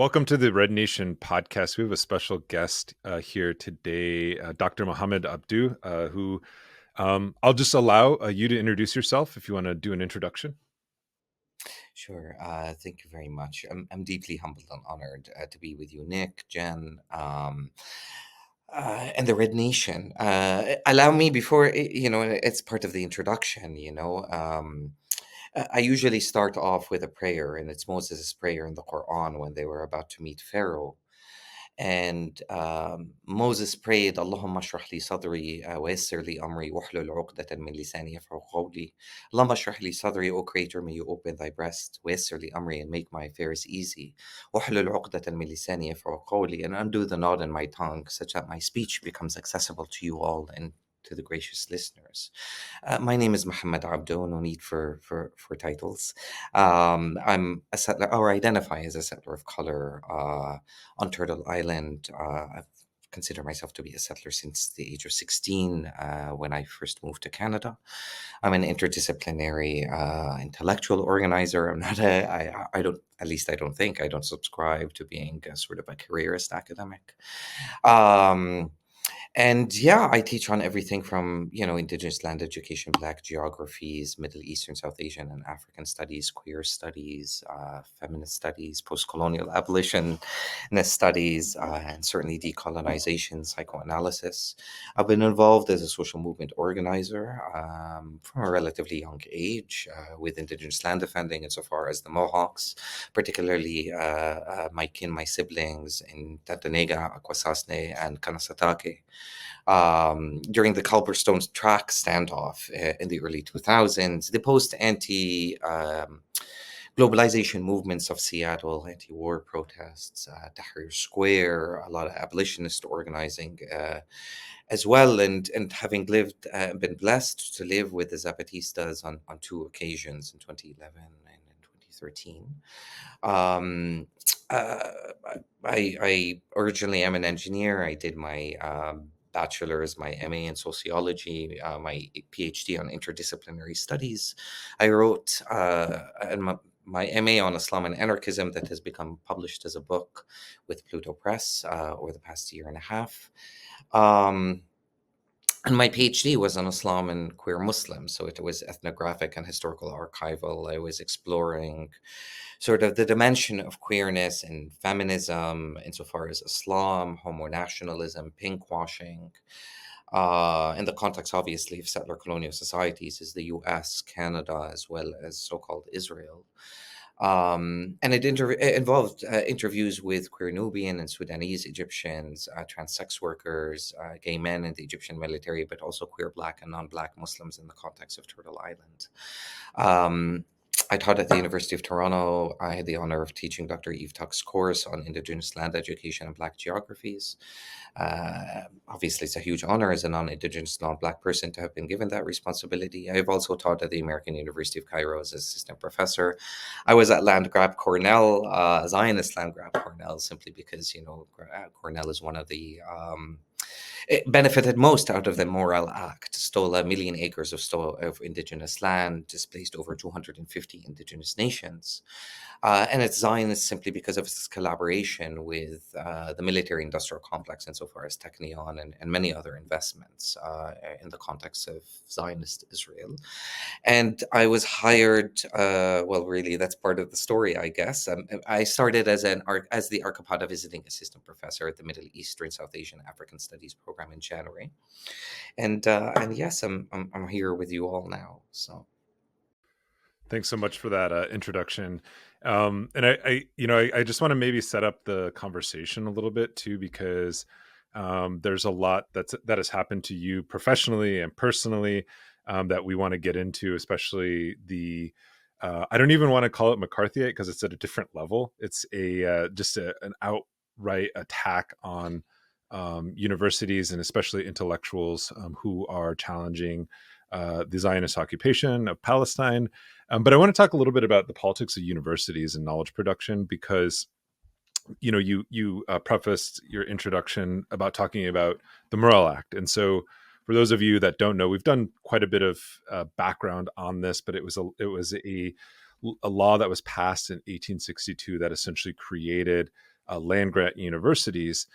Welcome to the Red Nation podcast. We have a special guest here today, Dr. Mohamed Abdou, who I'll just allow you to introduce yourself if you want to do an introduction. Sure. Thank you very much. I'm deeply humbled and honored to be with you, Nick, Jen, and the Red Nation. Allow me before, it's part of the introduction, I usually start off with a prayer, and it's Moses' prayer in the Quran when they were about to meet Pharaoh. And Moses prayed, Allahumma shrah li sadri wa yassir li amri wahlul uqdatan min lisani yafqahu qawli. Allahumma shrah li sadri, O Creator, may you open thy breast, wa yassir li amri, and make my affairs easy. Wahlul uqdatan min lisani yafqahu qawli, and undo the knot in my tongue, such that my speech becomes accessible to you all and to the gracious listeners. My name is Mohamed Abdou, no need for titles. I'm a settler, or identify as a settler of color on Turtle Island. I've considered myself to be a settler since the age of 16 when I first moved to Canada. I'm an interdisciplinary intellectual organizer. I'm not I don't, at least I don't think, I don't subscribe to being a sort of a careerist academic. Um, and yeah, I teach on everything from, Indigenous land education, Black geographies, Middle Eastern, South Asian, and African studies, queer studies, feminist studies, post colonial abolitionist studies, and certainly decolonization, psychoanalysis. I've been involved as a social movement organizer from a relatively young age with Indigenous land defending insofar as the Mohawks, particularly my siblings in Tantanega, Akwesasne, and Kanasatake during the Culverstone track standoff in the early 2000s, the post anti globalization movements of Seattle, anti war protests, Tahrir Square, a lot of abolitionist organizing as well, and having been blessed to live with the Zapatistas on two occasions in 2011 and in 2013. Um, uh, I originally am an engineer. I did my bachelor's, my MA in sociology, my PhD on interdisciplinary studies. I wrote my MA on Islam and anarchism that has become published as a book with Pluto Press over the past year and a half. Um, and my PhD was on Islam and queer Muslims, so it was ethnographic and historical archival. I was exploring sort of the dimension of queerness and feminism insofar as Islam, homo nationalism, pinkwashing, in the context, obviously, of settler colonial societies, is the US, Canada, as well as so called Israel. And it involved interviews with queer Nubian and Sudanese Egyptians, trans sex workers, gay men in the Egyptian military, but also queer Black and non Black Muslims in the context of Turtle Island. Um, I taught at the University of Toronto. I had the honor of teaching Dr. Eve Tuck's course on Indigenous land education and Black geographies. Obviously, it's a huge honor as a non Indigenous, non Black person to have been given that responsibility. I've also taught at the American University of Cairo as assistant professor. I was at land grab Cornell, Zionist land grab Cornell, simply because, Cornell is one of the it benefited most out of the Morale Act, stole 1 million acres of indigenous land, displaced over 250 indigenous nations. And it's Zionist simply because of its collaboration with the military industrial complex insofar as Technion and many other investments in the context of Zionist Israel. And I was hired. Well, really, that's part of the story, I guess. I started as the Arcapada visiting assistant professor at the Middle Eastern, South Asian, African Studies program in January, and yes, I'm here with you all now. So Thanks so much for that introduction. And I just want to maybe set up the conversation a little bit too, because there's a lot that has happened to you professionally and personally that we want to get into, especially the. I don't even want to call it McCarthyite because it's at a different level. It's an outright attack on universities and especially intellectuals who are challenging the Zionist occupation of Palestine. But I want to talk a little bit about the politics of universities and knowledge production because you prefaced your introduction about talking about the Morale Act, and so for those of you that don't know, we've done quite a bit of background on this, but it was a a law that was passed in 1862 that essentially created land grant universities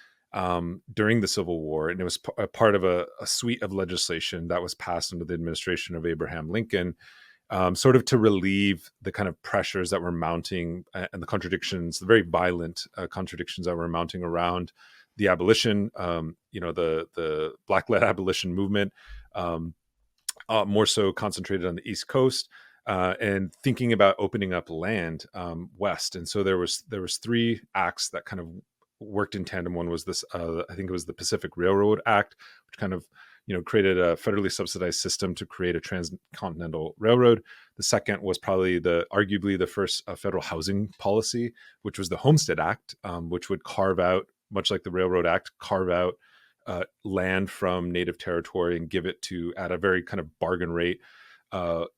during the Civil War, and it was a part of a suite of legislation that was passed under the administration of Abraham Lincoln, sort of to relieve the kind of pressures that were mounting and the contradictions, the very violent contradictions that were mounting around the abolition, the Black-led abolition movement, more so concentrated on the East Coast, and thinking about opening up land west. And so there was three acts that kind of worked in tandem. One was this, I think it was the Pacific Railroad Act, which kind of created a federally subsidized system to create a transcontinental railroad. The second was probably arguably the first federal housing policy, which was the Homestead Act, which would carve out, much like the Railroad Act, carve out land from native territory and give it at a very kind of bargain rate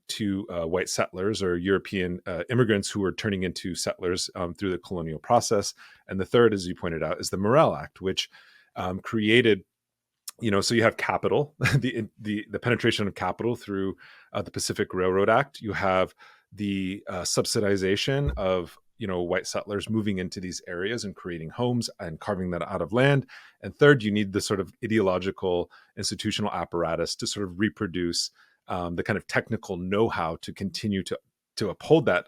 to white settlers or European immigrants who were turning into settlers through the colonial process. And the third, as you pointed out, is the Morrill Act, which created, so you have capital, the penetration of capital through the Pacific Railroad Act. You have the subsidization of white settlers moving into these areas and creating homes and carving that out of land. And third, you need the sort of ideological institutional apparatus to sort of reproduce the kind of technical know-how to continue to uphold that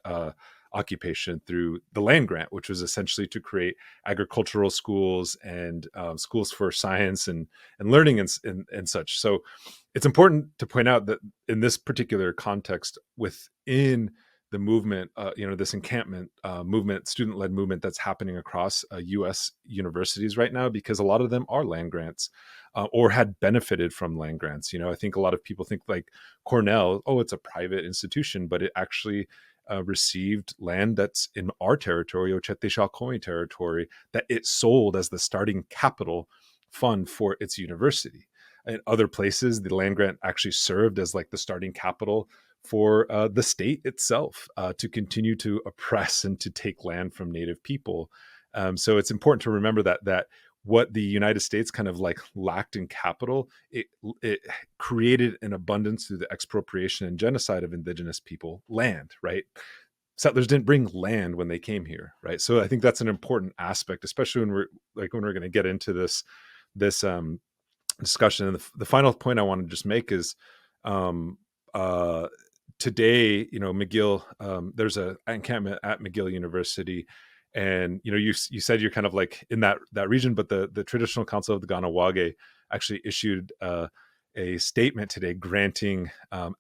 occupation through the land grant, which was essentially to create agricultural schools and schools for science and learning and such. So it's important to point out that in this particular context within the movement, this encampment movement, student-led movement that's happening across U.S. universities right now, because a lot of them are land grants or had benefited from land grants. I think a lot of people think like Cornell, it's a private institution, but it actually received land that's in our territory, Ochete territory, that it sold as the starting capital fund for its university. In other places, the land grant actually served as like the starting capital for the state itself to continue to oppress and to take land from native people. So it's important to remember that what the United States kind of like lacked in capital, it created an abundance through the expropriation and genocide of indigenous people land, right? Settlers didn't bring land when they came here, right? So I think that's an important aspect, especially when we're going to get into this discussion. And the final point I want to just make is today, McGill, there's an encampment at McGill University, and you said you're kind of like in that region, but the Traditional Council of the Ganawage actually issued a statement today granting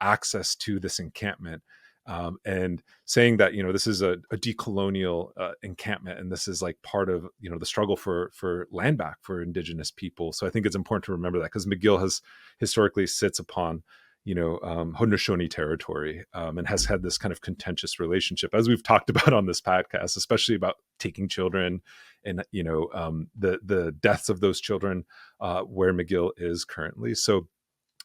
access to this encampment, and saying that this is a decolonial encampment, and this is like part of the struggle for land back for indigenous people. So I think it's important to remember that, because McGill has historically sits upon Haudenosaunee territory, and has had this kind of contentious relationship, as we've talked about on this podcast, especially about taking children and the deaths of those children where McGill is currently. So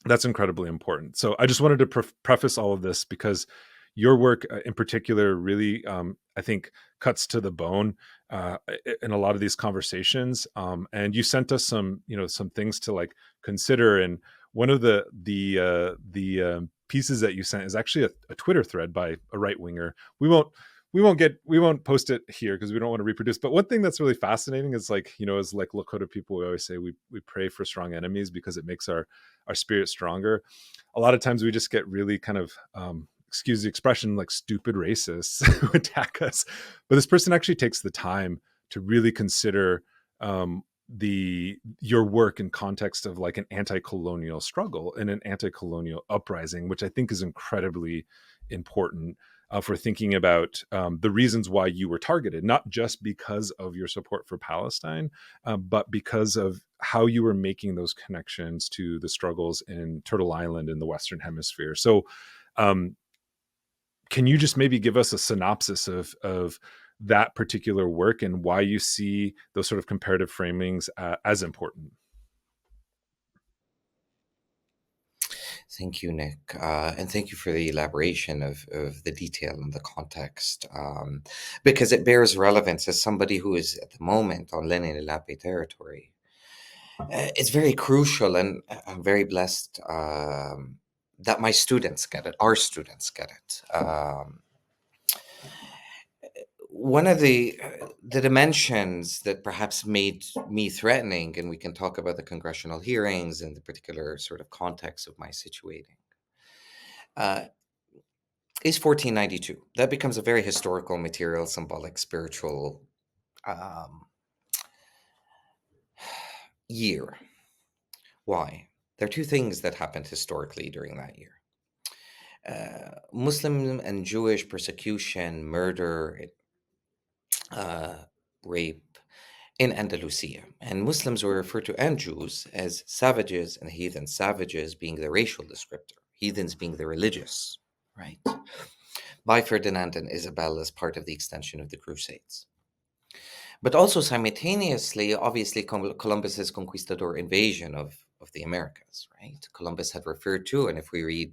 that's incredibly important. So I just wanted to preface all of this because your work in particular really, I think, cuts to the bone in a lot of these conversations. And you sent us some things to like consider. And one of the pieces that you sent is actually a Twitter thread by a right winger. We won't post it here because we don't want to reproduce. But one thing that's really fascinating is like, as like Lakota people, we always say we pray for strong enemies because it makes our spirit stronger. A lot of times we just get really kind of, excuse the expression, like stupid racists who attack us. But this person actually takes the time to really consider your work in context of like an anti-colonial struggle and an anti-colonial uprising, which I think is incredibly important for thinking about the reasons why you were targeted, not just because of your support for Palestine, but because of how you were making those connections to the struggles in Turtle Island in the Western Hemisphere. So can you just maybe give us a synopsis of that particular work and why you see those sort of comparative framings as important? Thank you, Nick. And thank you for the elaboration of the detail and the context, because it bears relevance as somebody who is at the moment on Lenni Lenape territory. It's very crucial, and I'm very blessed that my students get it, our students get it. one of the dimensions that perhaps made me threatening, and we can talk about the congressional hearings and the particular sort of context of my situating, uh, is 1492. That becomes a very historical, material, symbolic, spiritual um, year. Why? There are two things that happened historically during that year. Muslim and Jewish persecution, murder, uh, rape in Andalusia. And Muslims were referred to, and Jews, as savages and heathens, savages being the racial descriptor, heathens being the religious, right? By Ferdinand and Isabel as part of the extension of the Crusades. But also simultaneously, obviously, Columbus's conquistador invasion of the Americas, right? Columbus had referred to, and if we read,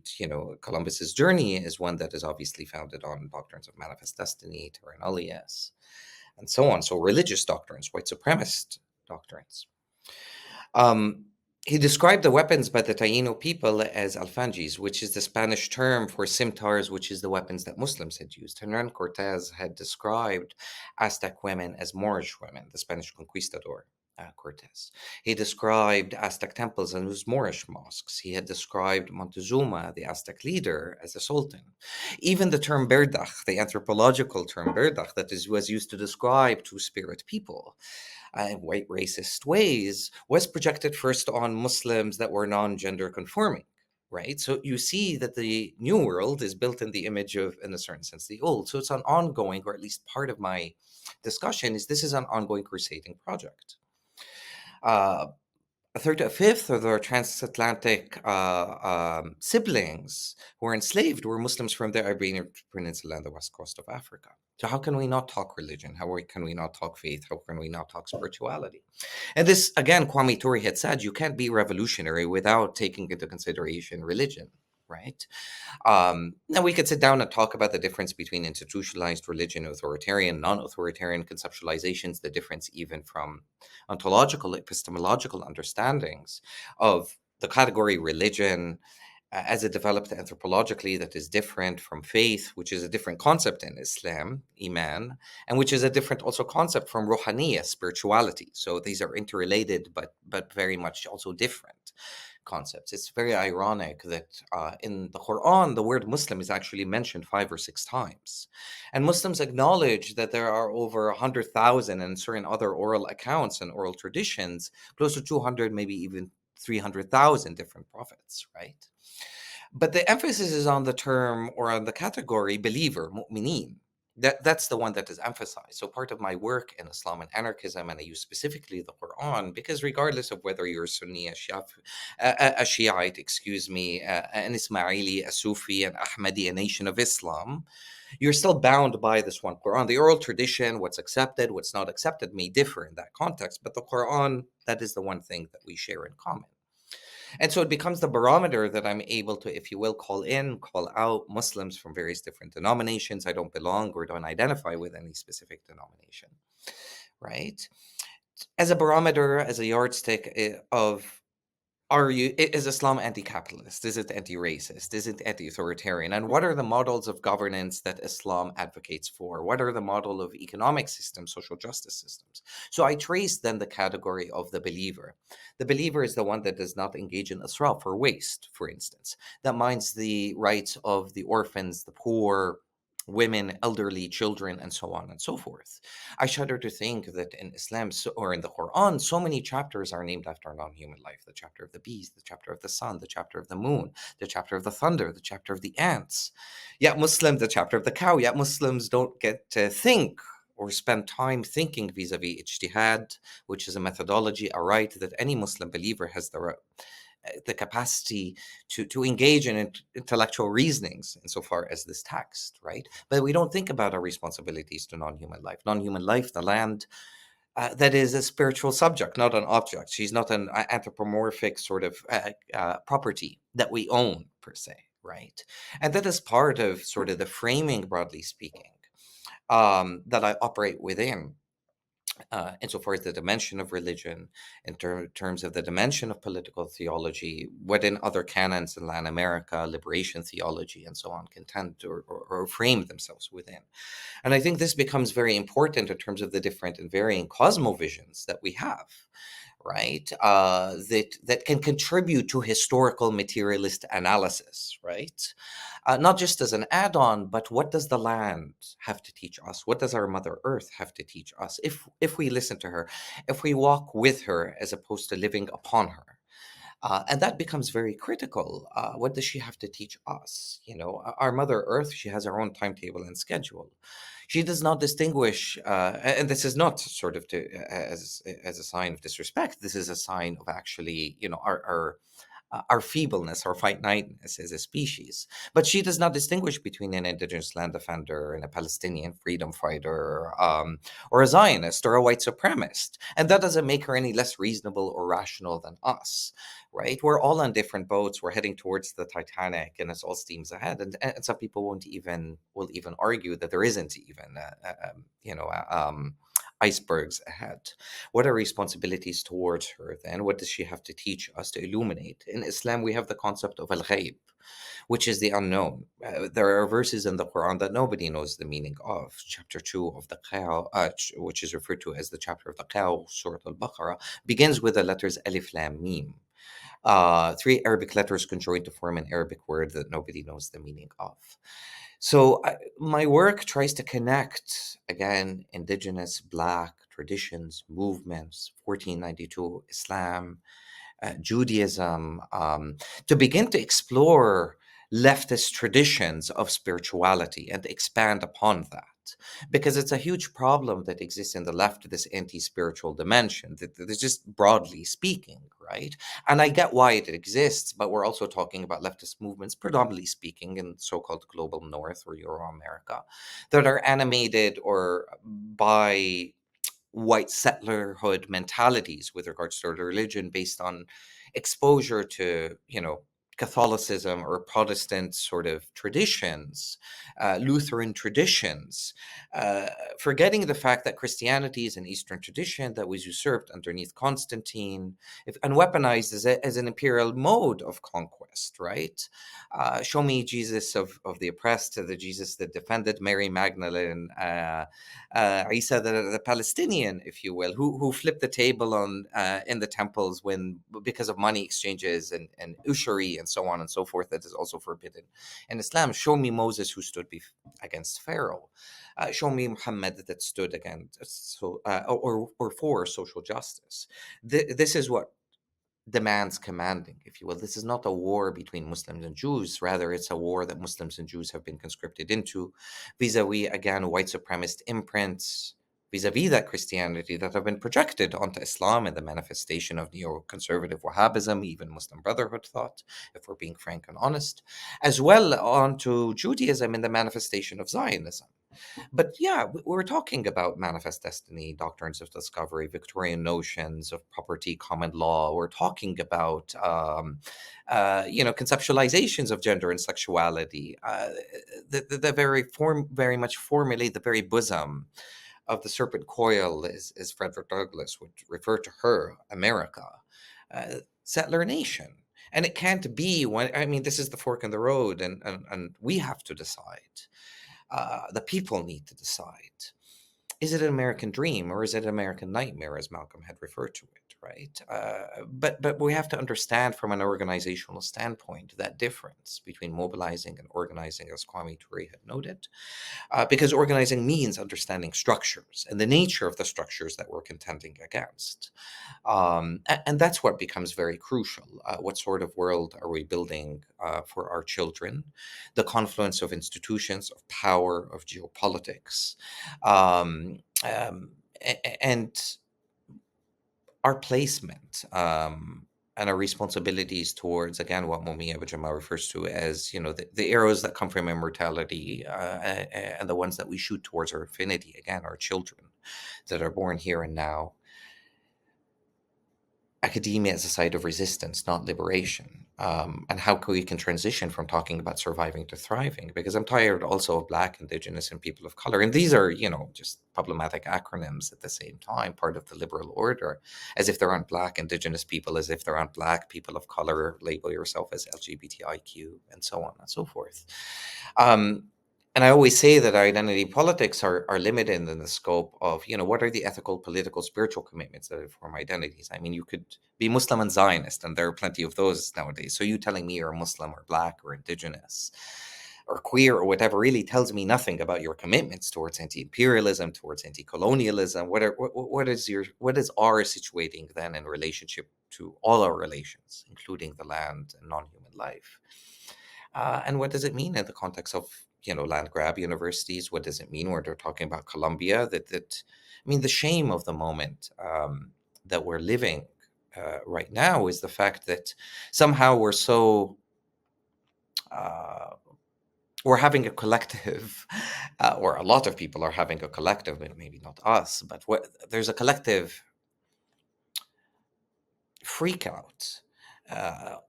Columbus's journey is one that is obviously founded on doctrines of manifest destiny, terra nullius, and so on. So religious doctrines, white supremacist doctrines. Um, he described the weapons by the Taino people as alfanjis, which is the Spanish term for scimitars, which is the weapons that Muslims had used. Hernan Cortez had described Aztec women as Moorish women, the Spanish conquistador. Cortez. He described Aztec temples as Moorish mosques. He had described Montezuma, the Aztec leader, as a sultan. Even the term Berdach, the anthropological term Berdach, was used to describe two-spirit people white racist ways, was projected first on Muslims that were non-gender conforming, right? So you see that the new world is built in the image of, in a certain sense, the old. So it's an ongoing, or at least part of my discussion is this is an ongoing crusading project. A fifth of their transatlantic siblings who were enslaved were Muslims from the Iberian Peninsula and the west coast of Africa. So how can we not talk religion? Can we not talk faith? How can we not talk spirituality? And this, again, Kwame Ture had said, you can't be revolutionary without taking into consideration religion, right? Now we could sit down and talk about the difference between institutionalized religion, authoritarian, non-authoritarian conceptualizations, the difference even from ontological, epistemological understandings of the category religion as it developed anthropologically that is different from faith, which is a different concept in Islam, Iman, and which is a different also concept from Ruhaniya, spirituality. So these are interrelated, but very much also different concepts. It's very ironic that in the Quran, the word Muslim is actually mentioned 5 or 6 times. And Muslims acknowledge that there are over 100,000 and certain other oral accounts and oral traditions, close to 200, maybe even 300,000 different prophets, right? But the emphasis is on the term or on the category believer, mu'mineen. That's the one that is emphasized. So part of my work in Islam and anarchism, and I use specifically the Quran, because regardless of whether you're Sunni, a Shiite, an Ismaili, a Sufi, an Ahmadi, a nation of Islam, you're still bound by this one Quran. The oral tradition, what's accepted, what's not accepted, may differ in that context, but the Quran, that is the one thing that we share in common. And so it becomes the barometer that I'm able to, if you will, call out Muslims from various different denominations. I don't belong or don't identify with any specific denomination, right? As a barometer, as a yardstick of is Islam anti-capitalist? Is it anti-racist? Is it anti-authoritarian? And what are the models of governance that Islam advocates for? What are the model of economic systems, social justice systems? So I trace then the category of the believer. The believer is the one that does not engage in israf or waste, for instance, that minds the rights of the orphans, the poor, women, elderly, children, and so on and so forth. I shudder to think that in Islam or in the Quran, so many chapters are named after non-human life. The chapter of the bees, the chapter of the sun, the chapter of the moon, the chapter of the thunder, the chapter of the ants. Yet the chapter of the cow. Yet Muslims don't get to think or spend time thinking vis-a-vis ijtihad, which is a methodology, a right that any Muslim believer has the capacity to engage in intellectual reasonings insofar as this text, right? But we don't think about our responsibilities to non-human life. Non-human life, the land, that is a spiritual subject, not an object. She's not an anthropomorphic sort of property that we own per se, right? And that is part of sort of the framing, broadly speaking, that I operate within. insofar as the dimension of religion, in terms of the dimension of political theology, within other canons in Latin America, liberation theology, and so on, can tend to, or frame themselves within. And I think this becomes very important in terms of the different and varying cosmovisions that we have, right? That can contribute to historical materialist analysis, right? Not just as an add-on, but what does the land have to teach us? What does our Mother Earth have to teach us? If we listen to her, if we walk with her as opposed to living upon her. And that becomes very critical. What does she have to teach us? You know, our Mother Earth, she has her own timetable and schedule. She does not distinguish, and this is not sort of to as a sign of disrespect. This is a sign of actually, you know, our feebleness, our finiteness as a species. But she does not distinguish between an indigenous land defender and a Palestinian freedom fighter, or a Zionist or a white supremacist. And that doesn't make her any less reasonable or rational than us, right? We're all on different boats. We're heading towards the Titanic, and it's all steams ahead. And some people will even argue that there isn't even, icebergs ahead. What are responsibilities towards her then? What does she have to teach us, to illuminate? In Islam, we have the concept of al-ghaib, which is the unknown. There are verses in the Quran that nobody knows the meaning of. Chapter 2 of the Qaw, which is referred to as the chapter of the Qaw, Surah Al-Baqarah, begins with the letters Alif, Lam, Mim. Three Arabic letters conjoined to form an Arabic word that nobody knows the meaning of. So my work tries to connect, again, indigenous Black traditions, movements, 1492 Islam, Judaism, to begin to explore leftist traditions of spirituality and expand upon that. Because it's a huge problem that exists in the left, this anti spiritual dimension, that is just broadly speaking, right? And I get why it exists, but we're also talking about leftist movements, predominantly speaking, in so called global north or Euro America, that are animated or by white settlerhood mentalities with regards to their religion based on exposure to, Catholicism or Protestant sort of traditions, Lutheran traditions, uh, forgetting the fact that Christianity is an Eastern tradition that was usurped underneath Constantine, and weaponized as an imperial mode of conquest, right? Show me Jesus of the oppressed, the Jesus that defended Mary Magdalene, Isa the Palestinian, if you will, who flipped the table on in the temples when because of money exchanges and usury and so on and so forth, that is also forbidden in Islam. Show me Moses who stood against Pharaoh. Show me Muhammad that stood against or for social justice. This is what demands commanding, if you will. This is not a war between Muslims and Jews. Rather, it's a war that Muslims and Jews have been conscripted into, vis-a-vis, again, white supremacist imprints, vis-a-vis that Christianity that have been projected onto Islam and the manifestation of neoconservative Wahhabism, even Muslim Brotherhood thought, if we're being frank and honest, as well onto Judaism and the manifestation of Zionism. But yeah, we're talking about manifest destiny, doctrines of discovery, Victorian notions of property, common law. We're talking about, conceptualizations of gender and sexuality, the very much formulate the very bosom of the serpent coil, as Frederick Douglass would refer to her, America, settler nation. And it can't be one. I mean, this is the fork in the road, and we have to decide. The people need to decide. Is it an American dream or is it an American nightmare, as Malcolm had referred to it, right? But we have to understand from an organizational standpoint that difference between mobilizing and organizing, as Kwame Ture had noted, because organizing means understanding structures and the nature of the structures that we're contending against. And that's what becomes very crucial. What sort of world are we building for our children? The confluence of institutions, of power, of geopolitics, and our placement. And our responsibilities towards, again, what Mumia Bajama refers to as, the arrows that come from immortality, and the ones that we shoot towards our affinity, again, our children that are born here and now. academia as a side of resistance, not liberation, and how we can transition from talking about surviving to thriving. Because I'm tired also of Black, Indigenous, and people of color, and these are, just problematic acronyms at the same time, part of the liberal order, as if there aren't Black, Indigenous people, as if there aren't Black people of color. Label yourself as LGBTIQ, and so on and so forth. Um, and I always say that our identity politics are limited in the scope of, what are the ethical, political, spiritual commitments that inform identities. I mean, you could be Muslim and Zionist, and there are plenty of those nowadays. So you telling me you're a Muslim or Black or Indigenous or queer or whatever really tells me nothing about your commitments towards anti-imperialism, towards anti-colonialism. What is our situating then in relationship to all our relations, including the land and non-human life? And what does it mean in the context of, land grab universities? What does it mean when they're talking about Colombia? I mean, the shame of the moment that we're living right now is the fact that somehow uh, we're having a collective, or a lot of people are having a collective, maybe not us, but there's a collective freak out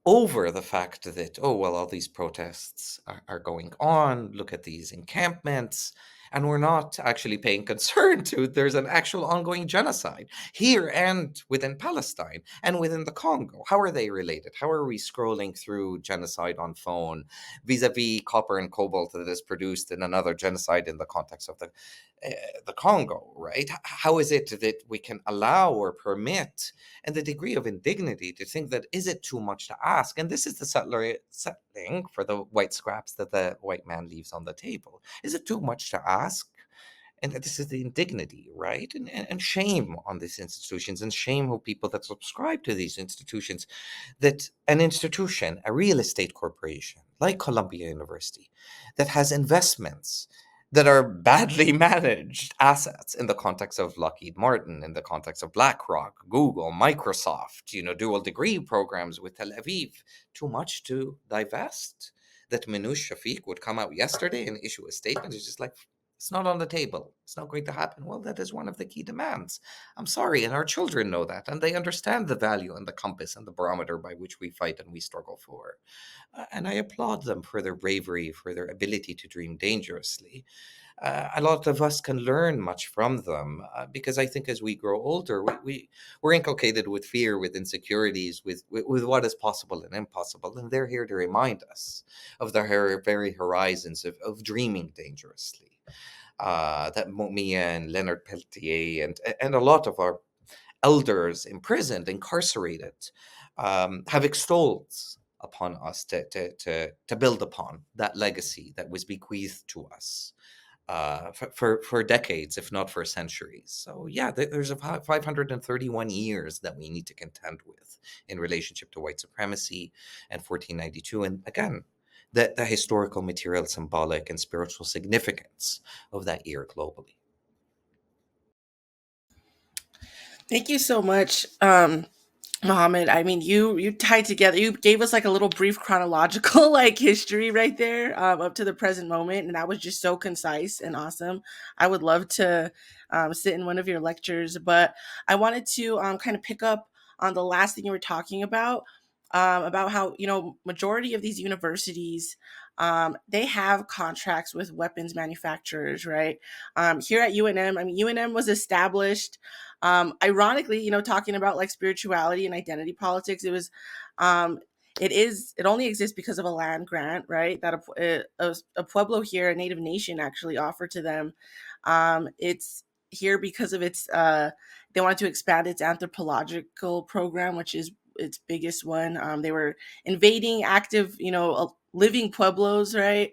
over the fact that, oh, well, all these protests are going on. Look at these encampments. And we're not actually paying concern to there's an actual ongoing genocide here and within Palestine and within the Congo. How are they related? How are we scrolling through genocide on phone vis-a-vis copper and cobalt that is produced in another genocide in the context of the Congo, right? How is it that we can allow or permit, and the degree of indignity to think that, is it too much to ask? And this is the settling for the white scraps that the white man leaves on the table. Is it too much to ask? And this is the indignity, right? And shame on these institutions, and shame of people that subscribe to these institutions, that an institution, a real estate corporation like Columbia University, that has investments that are badly managed assets in the context of Lockheed Martin, in the context of BlackRock, Google, Microsoft, dual degree programs with Tel Aviv, too much to divest. That Minouche Shafiq would come out yesterday and issue a statement. It's just like, it's not on the table. It's not going to happen. Well, that is one of the key demands. I'm sorry. And our children know that. And they understand the value and the compass and the barometer by which we fight and we struggle for. And I applaud them for their bravery, for their ability to dream dangerously. A lot of us can learn much from them, because I think as we grow older, we're inculcated with fear, with insecurities, with what is possible and impossible. And they're here to remind us of the very horizons of dreaming dangerously. That Mia and Leonard Peltier and a lot of our elders imprisoned, incarcerated, have extolled upon us to build upon that legacy that was bequeathed to us for decades, if not for centuries. So yeah, there's a 531 years that we need to contend with in relationship to white supremacy and 1492. And again, the historical, material, symbolic, and spiritual significance of that year globally. Thank you so much, Mohammed. I mean, you tied together. You gave us like a little brief chronological like history right there, up to the present moment, and that was just so concise and awesome. I would love to sit in one of your lectures, but I wanted to kind of pick up on the last thing you were talking about how majority of these universities, they have contracts with weapons manufacturers, right? Here at UNM, I mean, UNM was established, ironically, talking about like spirituality and identity politics. Um, it only exists because of a land grant, right? That a pueblo here, a native nation, actually offered to them. It's here because of they wanted to expand its anthropological program, which is its biggest one. They were invading active, living pueblos, right?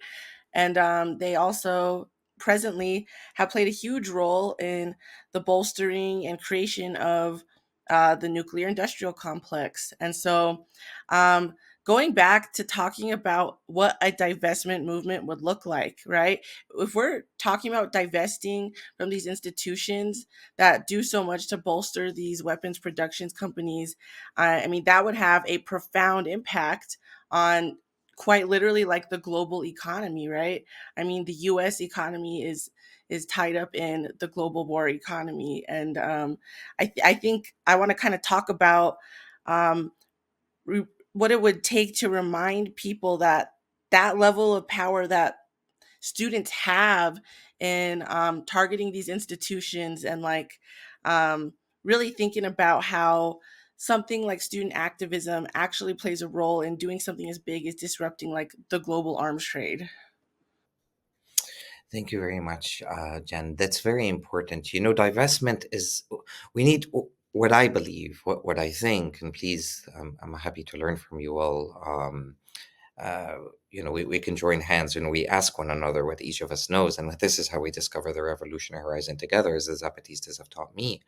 And they also presently have played a huge role in the bolstering and creation of the nuclear industrial complex. And so, um, going back to talking about what a divestment movement would look like, right? If we're talking about divesting from these institutions that do so much to bolster these weapons productions companies, I mean, that would have a profound impact on quite literally like the global economy, right? I mean, the US economy is tied up in the global war economy. And I think I want to kind of talk about um, what it would take to remind people that that level of power that students have in targeting these institutions, and like um, really thinking about how something like student activism actually plays a role in doing something as big as disrupting like the global arms trade. Thank you very much, Jen. That's very important. Divestment is, we need, what I believe, what I think, and please, I'm happy to learn from you all. Uh, we can join hands and we ask one another what each of us knows. And this is how we discover the revolutionary horizon together, as the Zapatistas have taught me.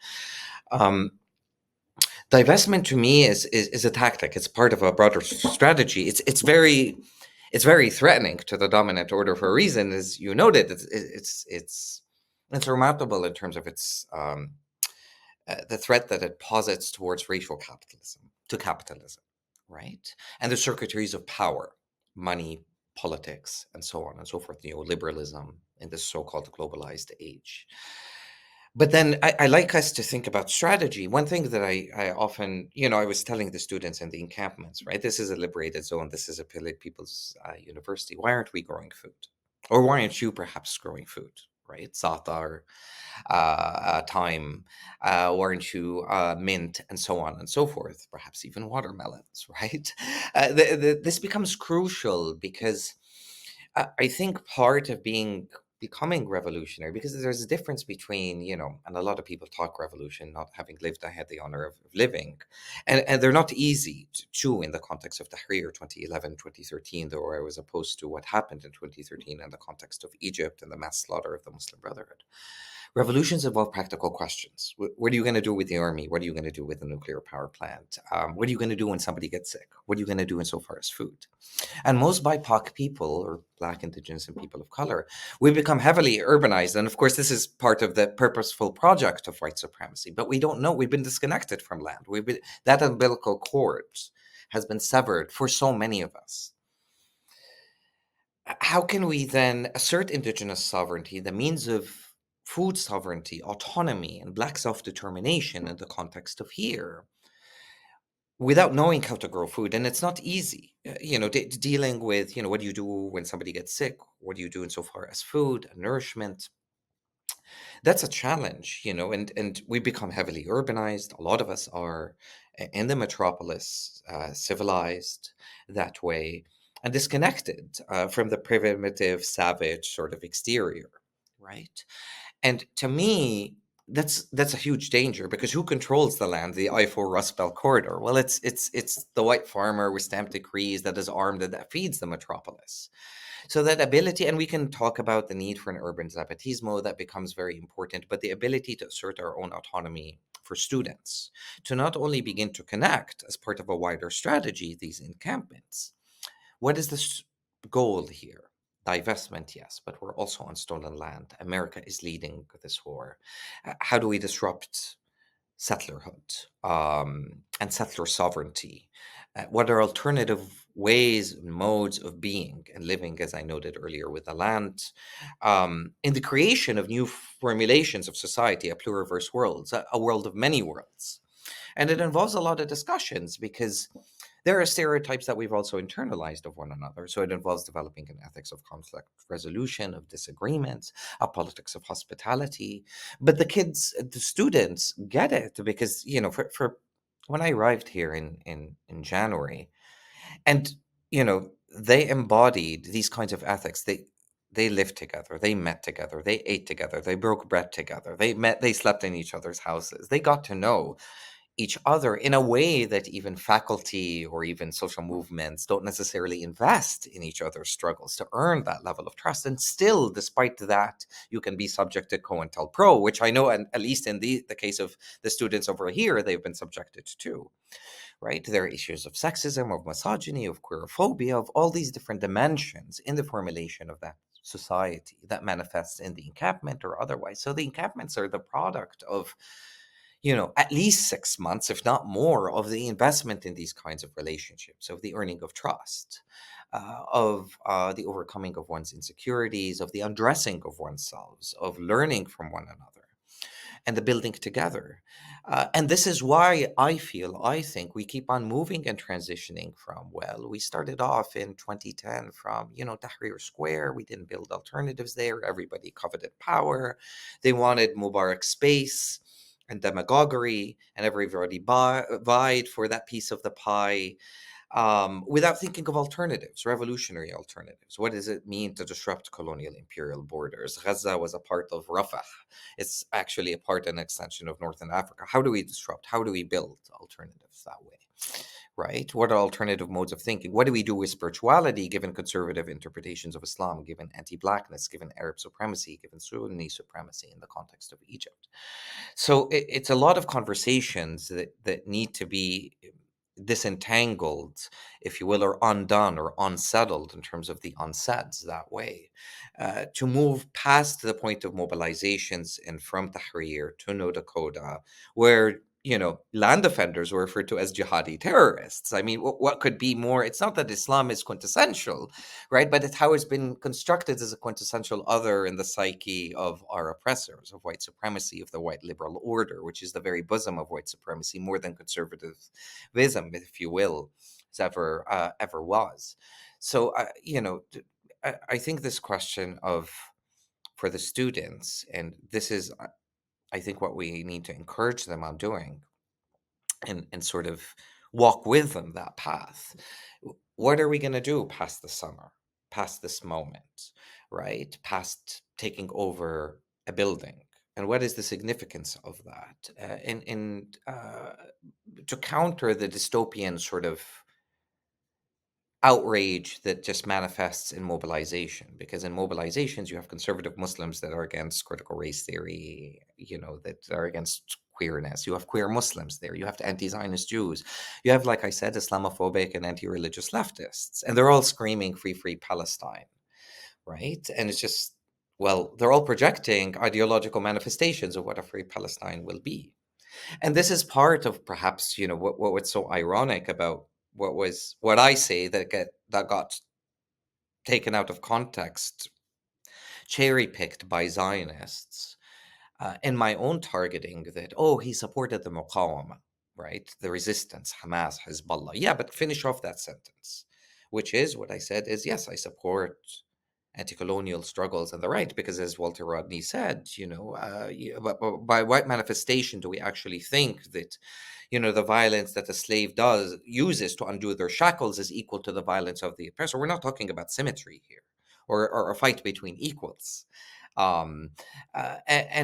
Um, Divestment to me is a tactic. It's part of a broader strategy. It's very threatening to the dominant order for a reason, as you noted. It's remarkable in terms of its the threat that it posits towards racial capitalism, to capitalism, right? And the circuitries of power, money, politics, and so on and so forth, neoliberalism in this so-called globalized age. But then I like us to think about strategy. One thing that I often, I was telling the students in the encampments, right? This is a liberated zone. This is a people's university. Why aren't we growing food? Or why aren't you perhaps growing food, right? Za'atar, thyme, weren't you mint, and so on and so forth, perhaps even watermelons, right? This becomes crucial because I think part of becoming revolutionary, because there's a difference between, and a lot of people talk revolution, not having lived, I had the honor of living, and they're not easy to chew in the context of Tahrir 2011, 2013, though I was opposed to what happened in 2013 in the context of Egypt and the mass slaughter of the Muslim Brotherhood. Revolutions involve practical questions. What are you going to do with the army? What are you going to do with the nuclear power plant? What are you going to do when somebody gets sick? What are you going to do insofar as food? And most BIPOC people, or Black, Indigenous, and people of color, we become heavily urbanized. And of course, this is part of the purposeful project of white supremacy. But we don't know. We've been disconnected from land. That umbilical cord has been severed for so many of us. How can we then assert Indigenous sovereignty, the means of food sovereignty, autonomy, and Black self-determination in the context of here, without knowing how to grow food? And it's not easy. Dealing with, what do you do when somebody gets sick? What do you do insofar as food and nourishment? That's a challenge, and we become heavily urbanized. A lot of us are in the metropolis, civilized that way, and disconnected from the primitive, savage sort of exterior, right? And to me, that's a huge danger, because who controls the land, the I-4 Rust Belt corridor? Well, it's the white farmer with stamped decrees that is armed and that feeds the metropolis. So that ability, and we can talk about the need for an urban zapatismo, that becomes very important, but the ability to assert our own autonomy for students, to not only begin to connect as part of a wider strategy, these encampments. What is the goal here? Divestment, yes, but we're also on stolen land. America is leading this war. How do we disrupt settlerhood and settler sovereignty? What are alternative ways and modes of being and living, as I noted earlier, with the land, in the creation of new formulations of society, a pluriverse world, a world of many worlds? And it involves a lot of discussions, because there are stereotypes that we've also internalized of one another. So it involves developing an ethics of conflict resolution, of disagreements, a politics of hospitality. But the students get it, because, for when I arrived here in January, and, they embodied these kinds of ethics. They lived together, they met together, they ate together, they broke bread together, they slept in each other's houses, they got to know each other in a way that even faculty or even social movements don't necessarily invest in each other's struggles to earn that level of trust. And still, despite that, you can be subject to COINTELPRO, which I know, and at least in the case of the students over here, they've been subjected to, right? There are issues of sexism, of misogyny, of queerophobia, of all these different dimensions in the formulation of that society that manifests in the encampment or otherwise. So the encampments are the product of, at least 6 months, if not more, of the investment in these kinds of relationships, of the earning of trust, of the overcoming of one's insecurities, of the undressing of oneself, of learning from one another. and the building together. And this is why I think we keep on moving and transitioning from, well, we started off in 2010 from, Tahrir Square. We didn't build alternatives there. Everybody coveted power. They wanted Mubarak space and demagoguery, and everybody vied for that piece of the pie, without thinking of alternatives, revolutionary alternatives. What does it mean to disrupt colonial imperial borders? Gaza was a part of Rafah. It's actually a part and extension of Northern Africa. How do we disrupt? How do we build alternatives that way? Right? What are alternative modes of thinking? What do we do with spirituality given conservative interpretations of Islam, given anti Blackness, given Arab supremacy, given Sunni supremacy in the context of Egypt? So it's a lot of conversations that need to be disentangled, if you will, or undone or unsettled in terms of the unsaids that way, to move past the point of mobilizations and from Tahrir to No Dakota, where land defenders were referred to as jihadi terrorists. I mean, what could be more? It's not that Islam is quintessential, right? But it's how it's been constructed as a quintessential other in the psyche of our oppressors, of white supremacy, of the white liberal order, which is the very bosom of white supremacy, more than conservatism, if you will, as ever was. So, I think this question of for the students, and this is, I think, what we need to encourage them on doing, and sort of walk with them that path. What are we going to do past the summer, past this moment, right? Past taking over a building? And what is the significance of that? To counter the dystopian sort of outrage that just manifests in mobilization, because in mobilizations you have conservative Muslims that are against critical race theory, that are against queerness. You have queer Muslims there. You have anti-Zionist Jews. You have, like I said, Islamophobic and anti-religious leftists, and they're all screaming free Palestine, right? And it's just, well, they're all projecting ideological manifestations of what a free Palestine will be. And this is part of perhaps, what's so ironic about what I say that got taken out of context, cherry picked by Zionists, in my own targeting, that, oh, he supported the Muqawama, right? The resistance, Hamas, Hezbollah. Yeah, but finish off that sentence, which is what I said is, yes, I support anti-colonial struggles and the right, because as Walter Rodney said, but by what manifestation do we actually think that, the violence that a slave uses to undo their shackles is equal to the violence of the oppressor? We're not talking about symmetry here, or a fight between equals. And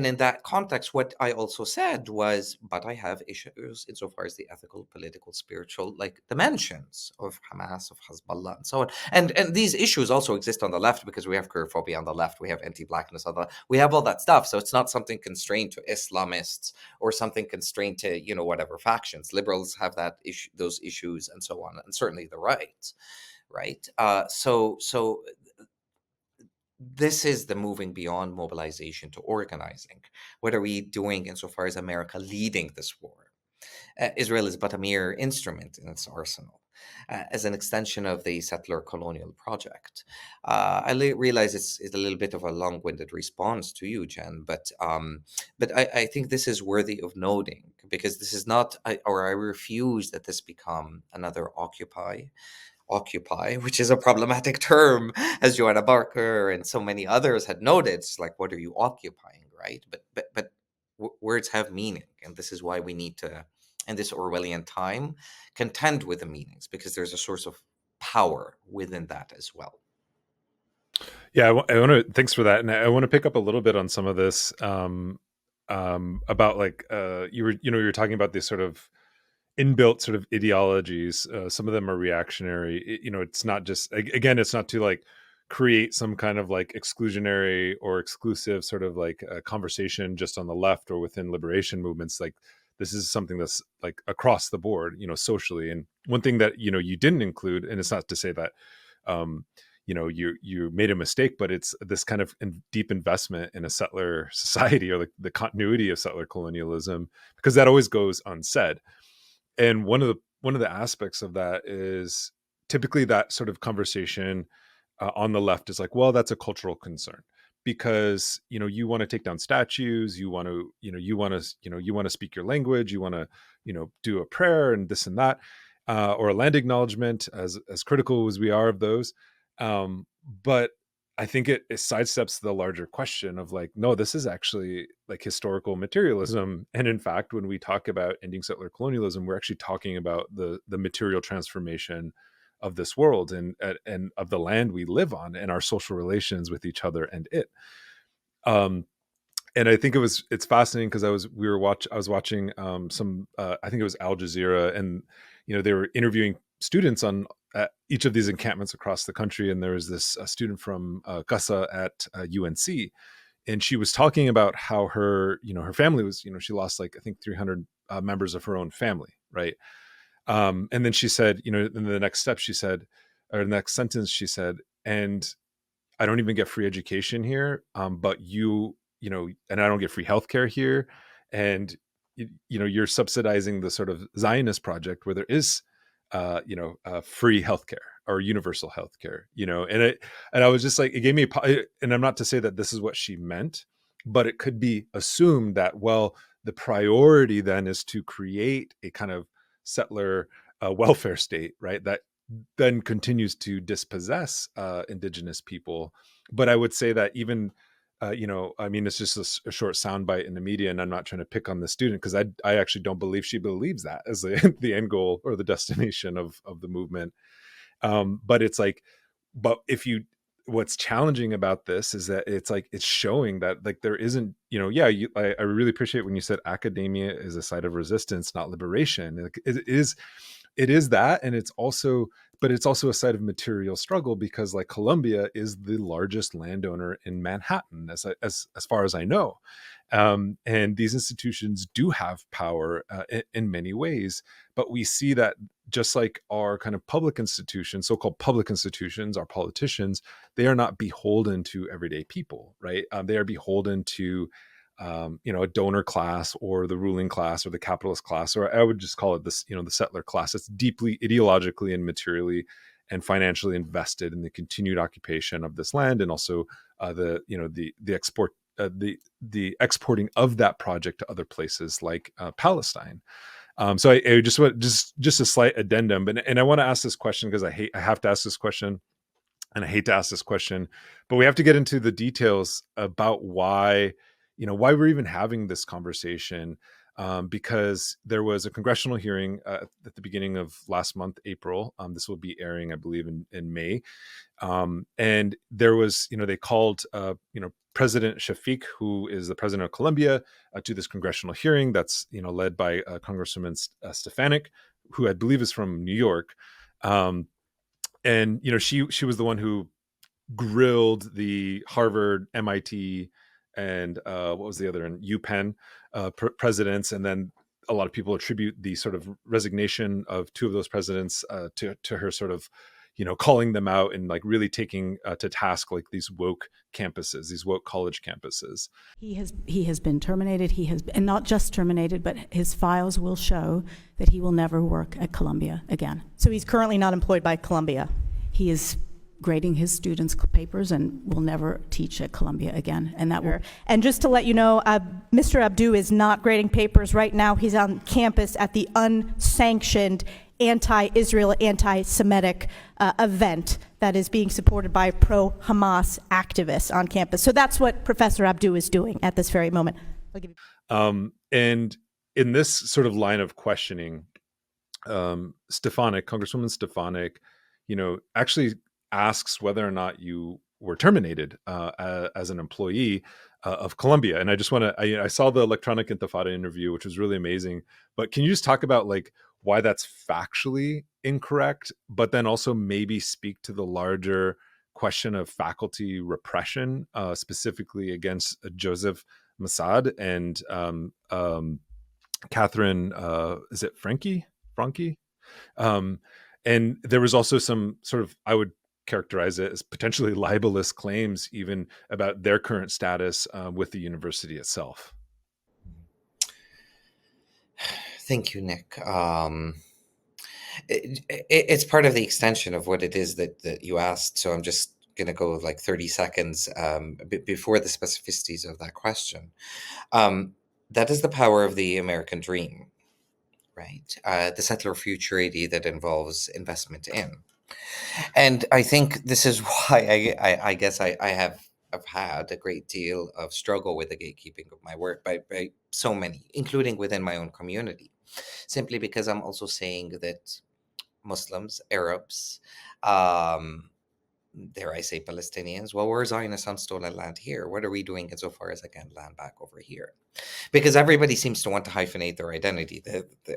in that context, what I also said was, but I have issues insofar as the ethical, political, spiritual, like dimensions of Hamas, of Hezbollah, and so on. And these issues also exist on the left, because we have queerphobia on the left, we have anti-blackness on the, we have all that stuff. So it's not something constrained to Islamists or something constrained to whatever factions. Liberals have those issues, and so on, and certainly the right. Right. So this is the moving beyond mobilization to organizing. What are we doing insofar as America leading this war? Israel is but a mere instrument in its arsenal, as an extension of the settler colonial project. I realize it's a little bit of a long-winded response to you, Jen, but I think this is worthy of noting, because this is not, I refuse that this become another Occupy, which is a problematic term, as Joanna Barker and so many others had noted. It's like, what are you occupying, right? But words have meaning, and this is why we need to, in this Orwellian time, contend with the meanings, because there's a source of power within that as well. Yeah, I want to. Thanks for that, and I want to pick up a little bit on some of this about, like, you were talking about these sort of inbuilt sort of ideologies. Some of them are reactionary. It's not just, again, it's not to like create some kind of like exclusionary or exclusive sort of like conversation just on the left or within liberation movements. Like, this is something that's like across the board, socially. And one thing that you didn't include, and it's not to say that you made a mistake, but it's this kind of deep investment in a settler society, or like the continuity of settler colonialism, because that always goes unsaid. And one of the aspects of that is typically that sort of conversation on the left is like, well, that's a cultural concern. because you want to take down statues, you want to you want to speak your language, you want to do a prayer and this and that, or a land acknowledgement, as critical as we are of those. But I think it sidesteps the larger question of like, no, this is actually like historical materialism. And in fact, when we talk about ending settler colonialism, we're actually talking about the material transformation of this world and of the land we live on and our social relations with each other and it. Um, and I think it's fascinating because I was watching some I think it was Al Jazeera, and they were interviewing students on each of these encampments across the country, and there was this student from Gaza at UNC, and she was talking about how her family was, she lost like I think 300 members of her own family, right? And then she said, in the next step, she said, or the next sentence, she said, and I don't even get free education here, but and I don't get free healthcare here, and you're subsidizing the sort of Zionist project where there is, free healthcare or universal healthcare, and I was just like, it gave me, and I'm not to say that this is what she meant, but it could be assumed that, well, the priority then is to create a kind of settler welfare state, right? That then continues to dispossess indigenous people. But I would say that even, I mean, it's just a short soundbite in the media, and I'm not trying to pick on the student because I actually don't believe she believes that as the end goal or the destination of the movement. But it's like, but what's challenging about this is that it's like, it's showing that like there isn't, I really appreciate when you said academia is a site of resistance, not liberation. Like, it is that, and it's also a site of material struggle because like Colombia is the largest landowner in Manhattan, as far as I know, and these institutions do have power in many ways. But we see that just like our kind of public institutions, so-called public institutions, our politicians, they are not beholden to everyday people, right? They are beholden to a donor class or the ruling class or the capitalist class, or I would just call it this, the settler class. It's deeply ideologically and materially and financially invested in the continued occupation of this land, and also the exporting of that project to other places like Palestine. So I just want just a slight addendum, and I want to ask this question because I have to ask this question, and I hate to ask this question, but we have to get into the details about why we're even having this conversation, because there was a congressional hearing at the beginning of last month, April. This will be airing, I believe, in May. And there was, they called, President Shafiq, who is the president of Colombia, to this congressional hearing that's, led by Congresswoman Stefanik, who I believe is from New York. And she was the one who grilled the Harvard, MIT, and what was the other, in UPenn presidents, and then a lot of people attribute the sort of resignation of two of those presidents to her sort of calling them out and like really taking to task like these woke campuses, these woke college campuses. He has been terminated. He has, and not just terminated, but his files will show that he will never work at Columbia again. So he's currently not employed by Columbia. He is grading his students' papers and will never teach at Columbia again. And that will. And just to let you know, Mr. Abdou is not grading papers right now. He's on campus at the unsanctioned anti-Israel, anti-Semitic event that is being supported by pro-Hamas activists on campus. So that's what Professor Abdou is doing at this very moment. And in this sort of line of questioning, Congresswoman Stefanik, actually asks whether or not you were terminated as an employee of Columbia. And I just want to, I saw the Electronic Intifada interview, which was really amazing. But can you just talk about like why that's factually incorrect, but then also maybe speak to the larger question of faculty repression, specifically against Joseph Masad and Catherine, is it Frankie? And there was also some sort of, I would characterize it as potentially libelous claims even about their current status with the university itself. Thank you, Nick. It's part of the extension of what it is that you asked. So I'm just going to go like 30 seconds before the specificities of that question. That is the power of the American dream, right? The settler futurity that involves investment in. And I think this is why I guess I have I've had a great deal of struggle with the gatekeeping of my work by so many, including within my own community, simply because I'm also saying that Muslims, Arabs, um, dare I say Palestinians, well, we're Zionists on stolen land here. What are we doing insofar as, again, land back over here? Because everybody seems to want to hyphenate their identity,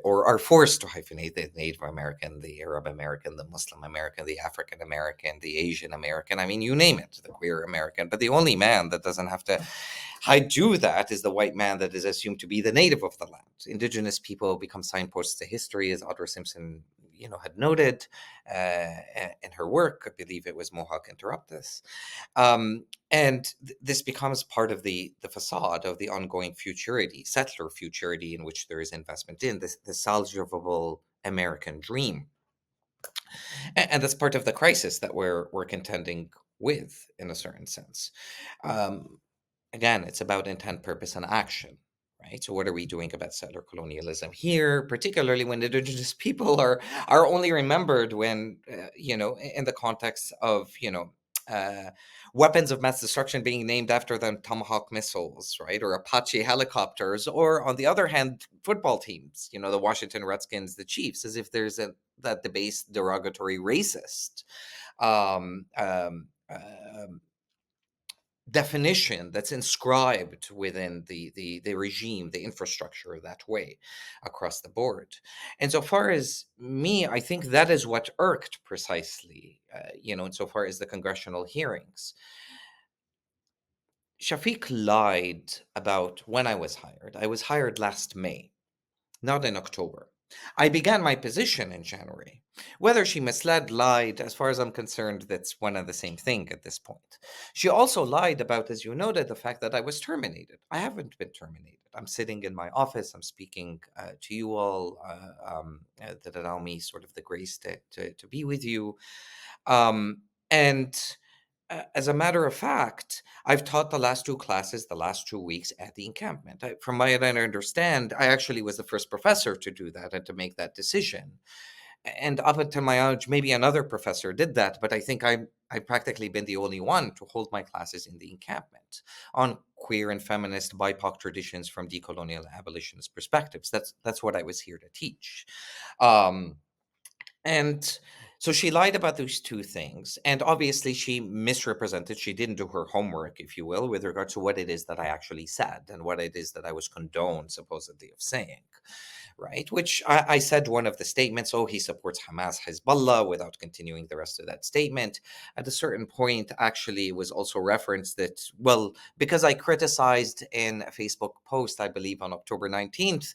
or are forced to hyphenate the Native American, the Arab American, the Muslim American, the African American, the Asian American. I mean, you name it, the queer American. But the only man that doesn't have to do that is the white man that is assumed to be the native of the land. Indigenous people become signposts to history, as Audra Simpson, had noted in her work. I believe it was Mohawk Interrupt This. And this becomes part of the facade of the ongoing futurity, settler futurity, in which there is investment in this the salvageable American dream. And that's part of the crisis that we're contending with, in a certain sense. Again, it's about intent, purpose, and action. Right. So what are we doing about settler colonialism here, particularly when indigenous people are only remembered when, in the context of, weapons of mass destruction being named after them, Tomahawk missiles, right, or Apache helicopters, or on the other hand, football teams, the Washington Redskins, the Chiefs, as if there's that debased, derogatory, racist definition that's inscribed within the regime, the infrastructure, that way across the board. And so far as me, I think that is what irked precisely, insofar as the congressional hearings. Shafiq lied about when I was hired. I was hired last May, not in October. I began my position in January. Whether she misled, lied, as far as I'm concerned, that's one and the same thing at this point. She also lied about, as you noted, the fact that I was terminated. I haven't been terminated. I'm sitting in my office. I'm speaking to you all that allow me sort of the grace to be with you. And as a matter of fact, I've taught the last two classes, the last 2 weeks at the encampment. From what I understand, I actually was the first professor to do that and to make that decision. And up until my knowledge, maybe another professor did that, but I think I've practically been the only one to hold my classes in the encampment on queer and feminist BIPOC traditions from decolonial abolitionist perspectives. That's what I was here to teach. And so she lied about those two things. And obviously she misrepresented. She didn't do her homework, if you will, with regard to what it is that I actually said and what it is that I was condoned, supposedly, of saying. Right? Which I said one of the statements, he supports Hamas, Hezbollah, without continuing the rest of that statement. At a certain point, actually, it was also referenced that, well, because I criticized in a Facebook post, I believe on October 19th,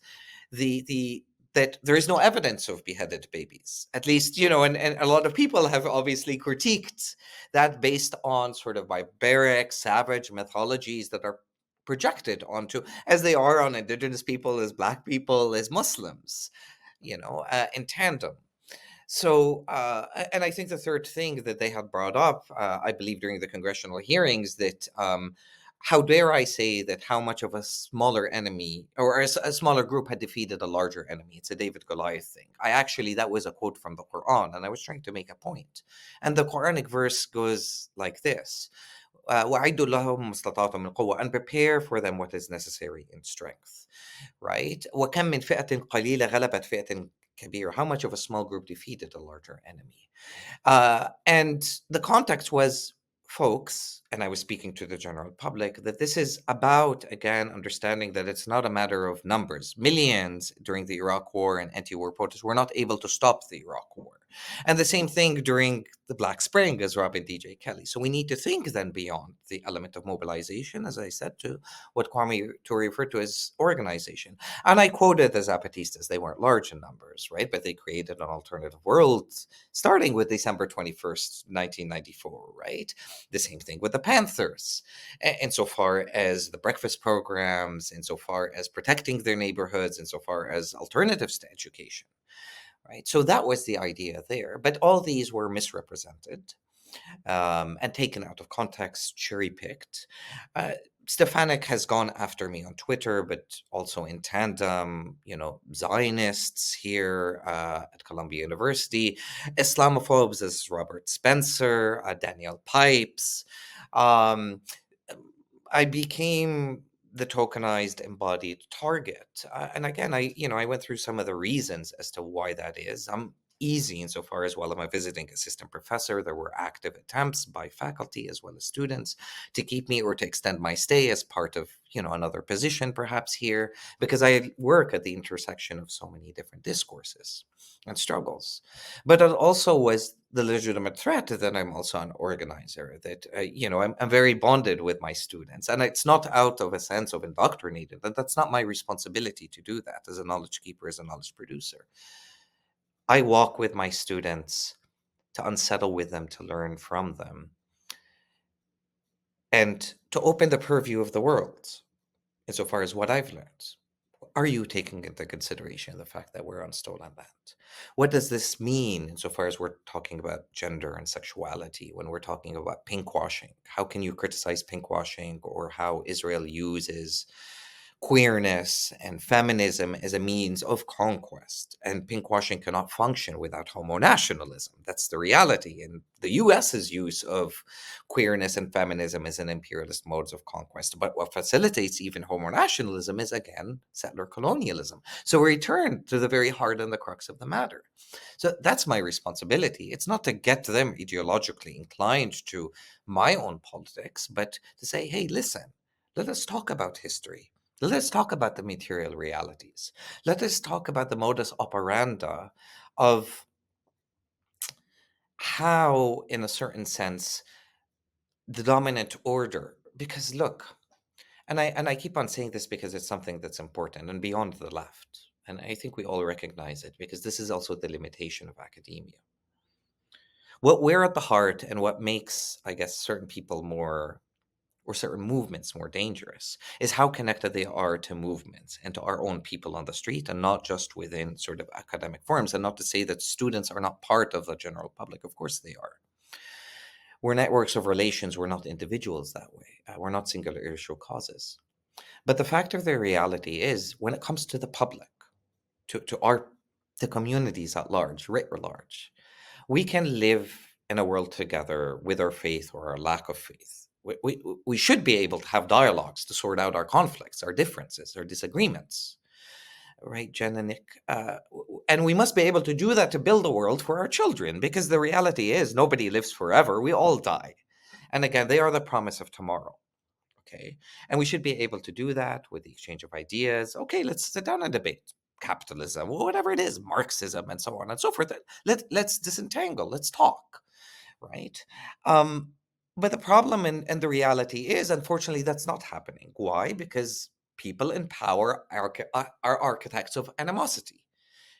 that there is no evidence of beheaded babies, at least, and a lot of people have obviously critiqued that based on sort of barbaric, savage mythologies that are projected onto, as they are on indigenous people, as Black people, as Muslims, in tandem. So, and I think the third thing that they had brought up, I believe during the congressional hearings, that how dare I say that how much of a smaller enemy or a smaller group had defeated a larger enemy. It's a David Goliath thing. That was a quote from the Quran, and I was trying to make a point. And the Quranic verse goes like this. وَأَعِدُّوا لَهُم مَا اسْتَطَعْتُم مِّن قُوَّةٍ, and prepare for them what is necessary in strength. Right? وَكَم مِّن فِئَةٍ قَلِيلَةٍ غَلَبَتْ فِئَةٍ كَبِيرَةٍ, how much of a small group defeated a larger enemy. And the context was, folks, and I was speaking to the general public, that this is about, again, understanding that it's not a matter of numbers. Millions during the Iraq War and anti-war protests were not able to stop the Iraq War. And the same thing during the Black Spring, as Robin D.J. Kelly. So we need to think then beyond the element of mobilization, as I said, to what Kwame Ture referred to as organization. And I quoted the Zapatistas. They weren't large in numbers, right? But they created an alternative world starting with December 21st, 1994, right? The same thing with the Panthers, insofar as the breakfast programs, insofar as protecting their neighborhoods, insofar as alternatives to education. Right. So that was the idea there. But all these were misrepresented. and taken out of context, cherry picked. Stefanik has gone after me on Twitter, but also in tandem, Zionists here at Columbia University, Islamophobes as Robert Spencer, Daniel Pipes. Um, I became the tokenized embodied target. And again, I went through some of the reasons as to why that is. I'm easy insofar as, well, I'm a visiting assistant professor. There were active attempts by faculty as well as students to keep me or to extend my stay as part of, another position perhaps here, because I work at the intersection of so many different discourses and struggles. But it also was the legitimate threat that I'm also an organizer, that, I'm very bonded with my students. And it's not out of a sense of indoctrinating, that's not my responsibility to do that as a knowledge keeper, as a knowledge producer. I walk with my students to unsettle with them, to learn from them, and to open the purview of the world insofar as what I've learned. Are you taking into consideration the fact that we're on stolen land? What does this mean insofar as we're talking about gender and sexuality, when we're talking about pinkwashing? How can you criticize pinkwashing, or how Israel uses queerness and feminism as a means of conquest? And pinkwashing cannot function without homonationalism. That's the reality. And the US's use of queerness and feminism as an imperialist modes of conquest. But what facilitates even homonationalism is, again, settler colonialism. So we return to the very heart and the crux of the matter. So that's my responsibility. It's not to get them ideologically inclined to my own politics, but to say, hey, listen, let us talk about history. Let us talk about the material realities. Let us talk about the modus operandi of how, in a certain sense, the dominant order, because look, and I keep on saying this because it's something that's important and beyond the left. And I think we all recognize it, because this is also the limitation of academia. What we're at the heart, and what makes, I guess, certain people more, or certain movements more dangerous, is how connected they are to movements and to our own people on the street, and not just within sort of academic forums. And not to say that students are not part of the general public. Of course they are. We're networks of relations. We're not individuals that way. We're not singular issue causes. But the fact of the reality is, when it comes to the public, to the communities at large, writ large, we can live in a world together with our faith or our lack of faith. We should be able to have dialogues to sort out our conflicts, our differences, our disagreements. Right, Jen and Nick? And we must be able to do that to build a world for our children, because the reality is nobody lives forever. We all die. And again, they are the promise of tomorrow. Okay. And we should be able to do that with the exchange of ideas. Okay, let's sit down and debate capitalism, whatever it is, Marxism, and so on and so forth. Let's disentangle, let's talk. Right. But the problem and the reality is, unfortunately, that's not happening. Why? Because people in power are architects of animosity,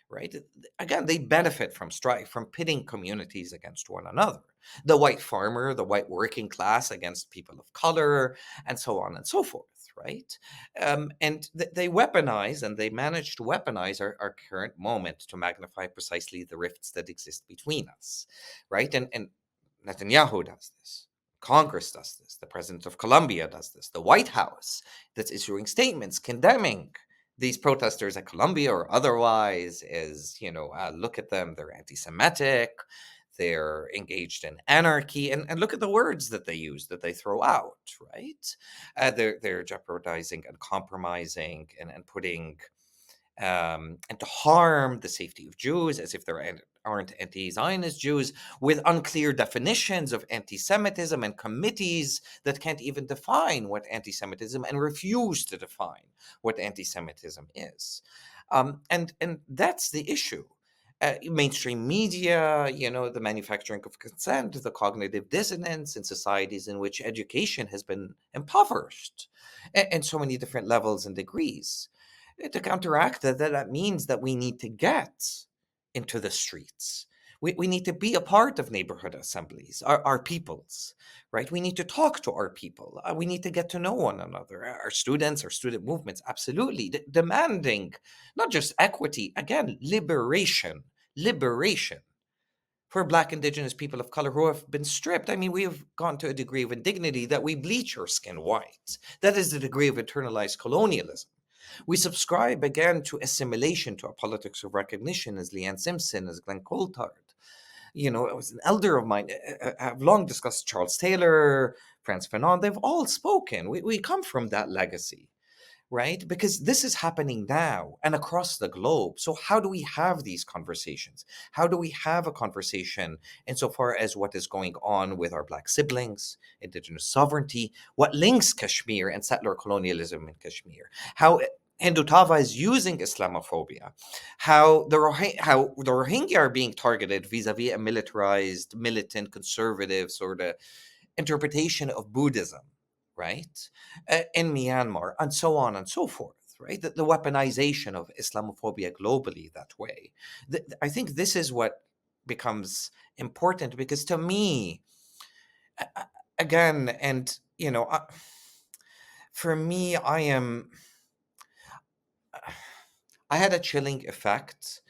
right? Again, they benefit from strife, from pitting communities against one another. The white farmer, the white working class against people of color, and so on and so forth, right? And they weaponize, and they manage to weaponize our current moment to magnify precisely the rifts that exist between us, right? And Netanyahu does this. Congress does this. The president of Colombia does this. The White House that's issuing statements condemning these protesters at Colombia or otherwise is, look at them, they're anti-Semitic, they're engaged in anarchy, and look at the words that they use, that they throw out, right? They're jeopardizing and compromising and putting and to harm the safety of Jews, as if there aren't anti-Zionist Jews, with unclear definitions of anti-Semitism, and committees that can't even define what anti-Semitism, and refuse to define what anti-Semitism is. And that's the issue. Mainstream media, the manufacturing of consent, the cognitive dissonance in societies in which education has been impoverished in so many different levels and degrees. To counteract that means that we need to get into the streets. We need to be a part of neighborhood assemblies, our peoples, right? We need to talk to our people. We need to get to know one another, our students, our student movements, absolutely, demanding not just equity, again, liberation, for Black, Indigenous people of color who have been stripped. I mean, we have gone to a degree of indignity that we bleach our skin white. That is the degree of internalized colonialism. We subscribe again to assimilation, to a politics of recognition, as Leanne Simpson, as Glenn Coulthard. You know, it was an elder of mine. I've long discussed Charles Taylor, Frantz Fanon. They've all spoken. We come from that legacy, right? Because this is happening now and across the globe. So how do we have these conversations? How do we have a conversation insofar as what is going on with our Black siblings, Indigenous sovereignty, what links Kashmir and settler colonialism in Kashmir, how Hindutva is using Islamophobia, how the Rohingya are being targeted vis-a-vis a militarized, militant, conservative sort of interpretation of Buddhism, right, in Myanmar, and so on and so forth, right? The weaponization of Islamophobia globally that way. I think this is what becomes important, because to me, again, and, you know, for me, I had a chilling effect,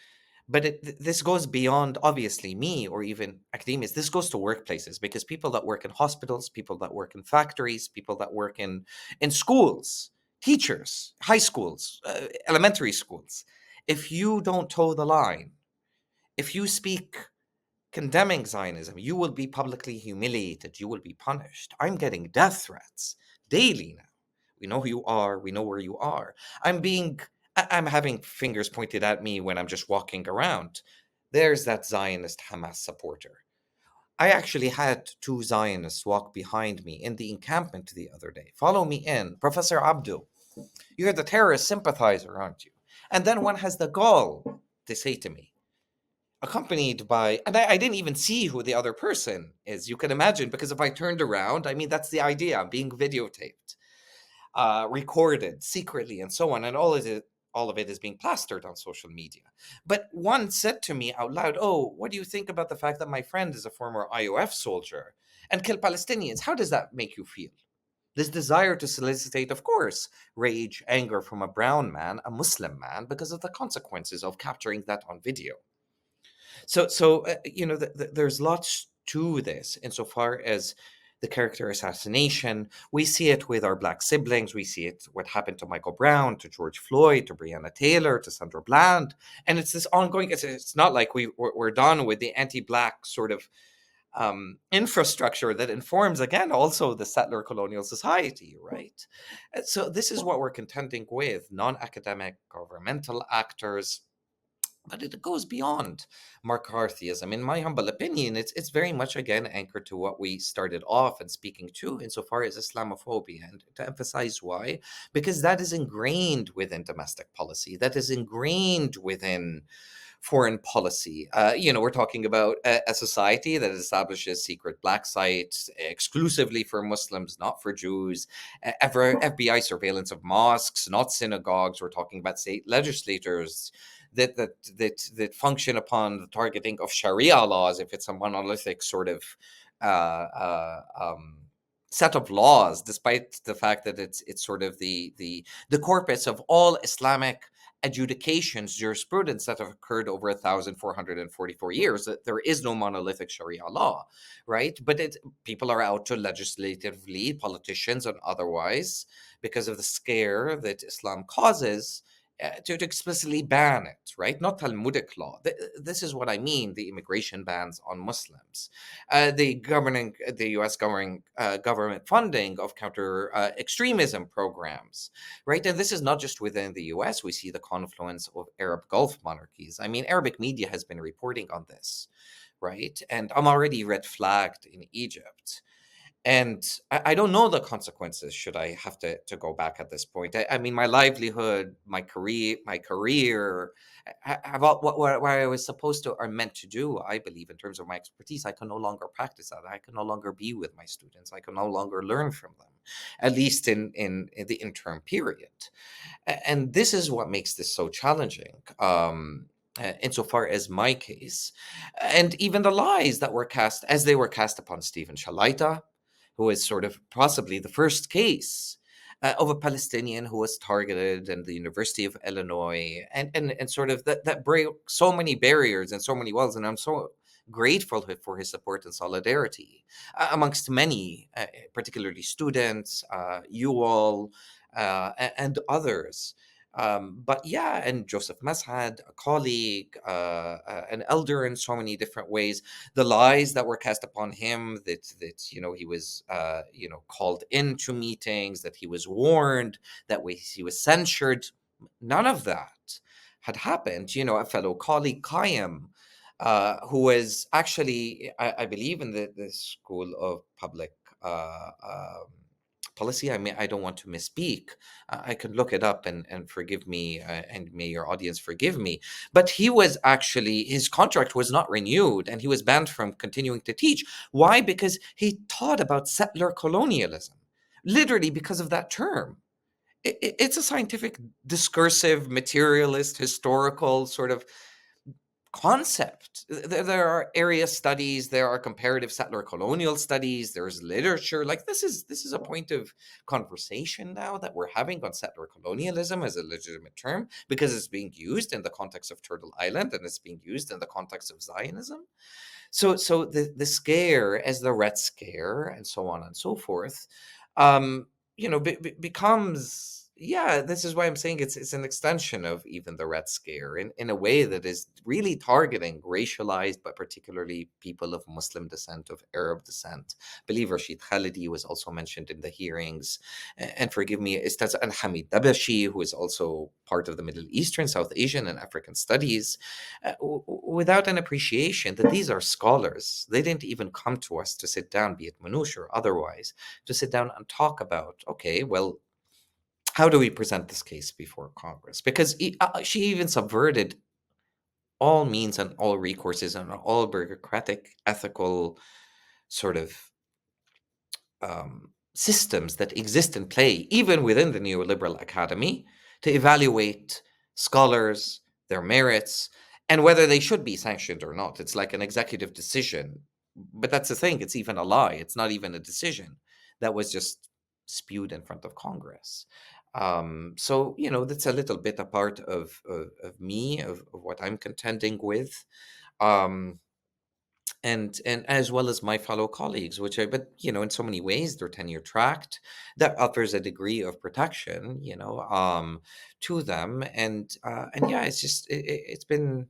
but this goes beyond obviously me or even academics. This goes to workplaces, because people that work in hospitals, people that work in factories, people that work in schools, teachers, high schools, elementary schools, if you don't toe the line, if you speak condemning Zionism, you will be publicly humiliated, you will be punished. I'm getting death threats daily now. We know who you are, we know where you are. I'm having fingers pointed at me when I'm just walking around. There's that Zionist Hamas supporter. I actually had 2 Zionists walk behind me in the encampment the other day. Follow me in. Professor Abdou, you're the terrorist sympathizer, aren't you? And then one has the gall to say to me, accompanied by, and I didn't even see who the other person is, you can imagine, because if I turned around, I mean, that's the idea. I'm being videotaped, recorded secretly, and so on. And all of it is being plastered on social media. But one said to me out loud, "Oh, what do you think about the fact that my friend is a former IOF soldier and killed Palestinians? How does that make you feel?" This desire to solicitate, of course, rage, anger from a brown man, a Muslim man, because of the consequences of capturing that on video. So you know, there's lots to this insofar as the character assassination. We see it with our Black siblings. We see it what happened to Michael Brown, to George Floyd, to Breonna Taylor, to Sandra Bland, and it's this ongoing. It's not like we're done with the anti-Black sort of infrastructure that informs, again, also the settler colonial society, right? So this is what we're contending with: non-academic governmental actors. But it goes beyond McCarthyism. In my humble opinion, it's very much, again, anchored to what we started off and speaking to insofar as Islamophobia. And to emphasize why, because that is ingrained within domestic policy, that is ingrained within foreign policy. You know, we're talking about a society that establishes secret Black sites exclusively for Muslims, not for Jews, FBI surveillance of mosques, not synagogues. We're talking about state legislators that function upon the targeting of Sharia laws, if it's a monolithic sort of set of laws, despite the fact that it's sort of the corpus of all Islamic adjudications, jurisprudence that have occurred over 1,444 years. That there is no monolithic Sharia law, right? But people are out to legislatively, politicians and otherwise, because of the scare that Islam causes, to explicitly ban it, right? Not Talmudic law. This is what I mean, the immigration bans on Muslims. The U.S. government funding of counter extremism programs, right? And this is not just within the U.S. We see the confluence of Arab Gulf monarchies. I mean, Arabic media has been reporting on this, right? And I'm already red flagged in Egypt. And I don't know the consequences should I have to go back at this point. I mean, my livelihood, my career, what I was supposed to or meant to do, I believe, in terms of my expertise, I can no longer practice that. I can no longer be with my students. I can no longer learn from them, at least in the interim period. And this is what makes this so challenging. Insofar as my case, and even the lies that were cast, as they were cast upon Stephen Shalaita, who is sort of possibly the first case of a Palestinian who was targeted in the University of Illinois, and sort of that break so many barriers and so many walls. And I'm so grateful for his support and solidarity amongst many, particularly students, you all, and others. But yeah, and Joseph Masad, a colleague, an elder in so many different ways. The lies that were cast upon him, that he was called into meetings, that he was warned, that he was censured. None of that had happened. A fellow colleague, Kayem, who was actually, I believe, in the School of Public Policy. I mean, I don't want to misspeak. I could look it up, and forgive me, and may your audience forgive me. But his contract was not renewed, and he was banned from continuing to teach. Why? Because he taught about settler colonialism, literally because of that term. It's a scientific, discursive, materialist, historical sort of concept. There are area studies, there are comparative settler colonial studies, there's literature. Like, this is a point of conversation now that we're having on settler colonialism as a legitimate term, because it's being used in the context of Turtle Island, and it's being used in the context of Zionism. So the scare, as the Red Scare, and so on and so forth, becomes, yeah, this is why I'm saying it's an extension of even the Red Scare, in a way that is really targeting racialized, but particularly people of Muslim descent, of Arab descent. I believe Rashid Khalidi was also mentioned in the hearings. And forgive me, Ustaz Al-Hamid Dabashi, who is also part of the Middle Eastern, South Asian, and African studies, without an appreciation that these are scholars. They didn't even come to us to sit down, be it Manouche or otherwise, to sit down and talk about, okay, well, how do we present this case before Congress? Because she even subverted all means and all recourses and all bureaucratic, ethical sort of systems that exist in play, even within the neoliberal academy, to evaluate scholars, their merits, and whether they should be sanctioned or not. It's like an executive decision. But that's the thing, it's even a lie. It's not even a decision that was just spewed in front of Congress. So, that's a little bit a part of me, of what I'm contending with. And as well as my fellow colleagues, but in so many ways, they're tenure tracked. That offers a degree of protection, to them. And yeah, it's just, it's been,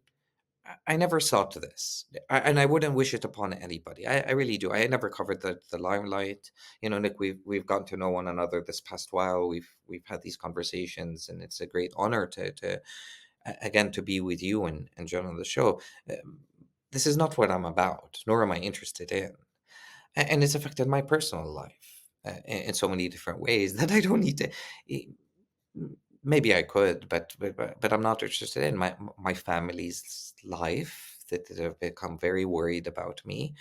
I never saw to this, and I wouldn't wish it upon anybody. I really do. I never covered the limelight. Nick, we've gotten to know one another this past while. We've had these conversations, and it's a great honor to again, to be with you and John on the show. This is not what I'm about, nor am I interested in, and it's affected my personal life in so many different ways that I don't need to. e- Maybe I could, but I'm not interested in my family's life, that have become very worried about me.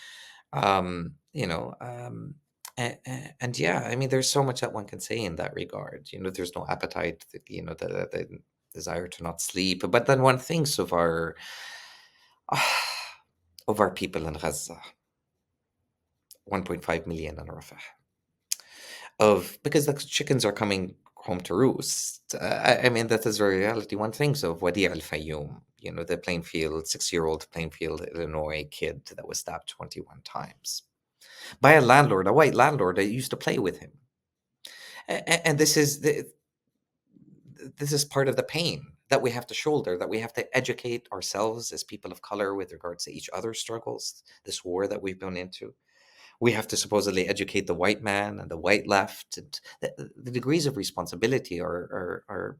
Um, you know, um, and yeah, I mean, there's so much that one can say in that regard. There's no appetite, the desire to not sleep. But then one thinks of our people in Gaza, 1.5 million in Rafah, because the chickens are coming home to roost. I mean, that is a reality. One thinks of Wadi Al Fayoum, the Plainfield, 6-year-old Plainfield, Illinois kid that was stabbed 21 times by a landlord, a white landlord that used to play with him. And this is part of the pain that we have to shoulder, that we have to educate ourselves as people of color with regards to each other's struggles, this war that we've been into. We have to supposedly educate the white man and the white left. And the degrees of responsibility are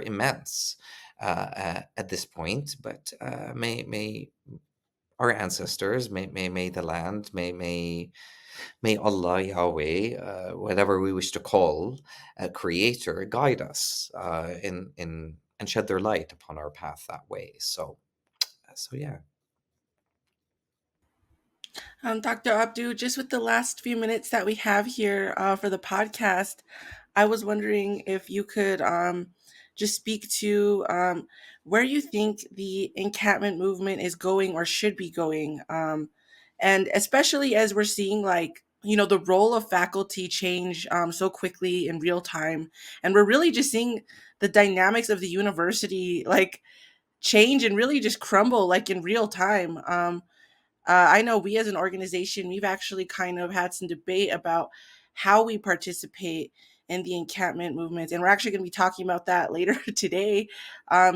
immense at this point. But may our ancestors, may the land, may Allah, Yahweh, whatever we wish to call a creator, guide us in and shed their light upon our path that way. So yeah. Dr. Abdu, just with the last few minutes that we have here for the podcast, I was wondering if you could just speak to where you think the encampment movement is going or should be going. And especially as we're seeing, like, the role of faculty change so quickly in real time. And we're really just seeing the dynamics of the university, like, change and really just crumble, like, in real time. I know we as an organization, we've actually kind of had some debate about how we participate in the encampment movements. And we're actually going to be talking about that later today,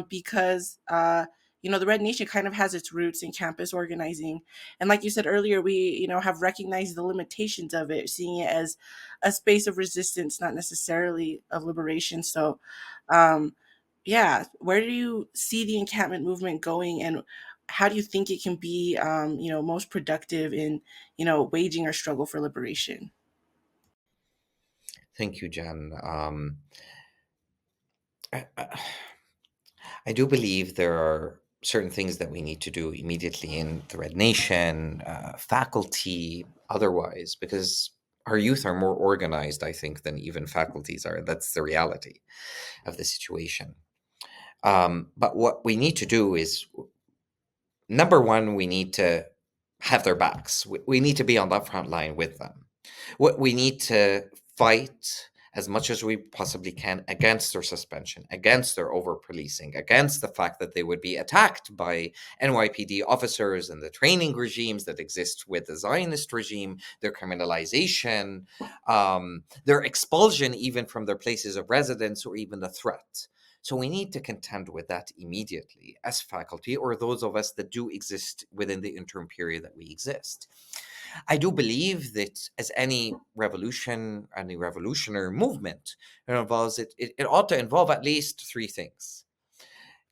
because, the Red Nation kind of has its roots in campus organizing. And like you said earlier, we, have recognized the limitations of it, seeing it as a space of resistance, not necessarily of liberation. So, yeah, where do you see the encampment movement going, and how do you think it can be, most productive in, waging our struggle for liberation? Thank you, Jen. I I do believe there are certain things that we need to do immediately in the Red Nation, faculty, otherwise, because our youth are more organized, I think, than even faculties are. That's the reality of the situation. But what we need to do is, number one, we need to have their backs. We need to be on that front line with them. What we need to fight as much as we possibly can against their suspension, against their over policing, against the fact that they would be attacked by NYPD officers and the training regimes that exist with the Zionist regime, their criminalization, their expulsion even from their places of residence, or even the threat. So we need to contend with that immediately as faculty, or those of us that do exist within the interim period that we exist. I do believe that, as any revolution, any revolutionary movement, it ought to involve at least three things.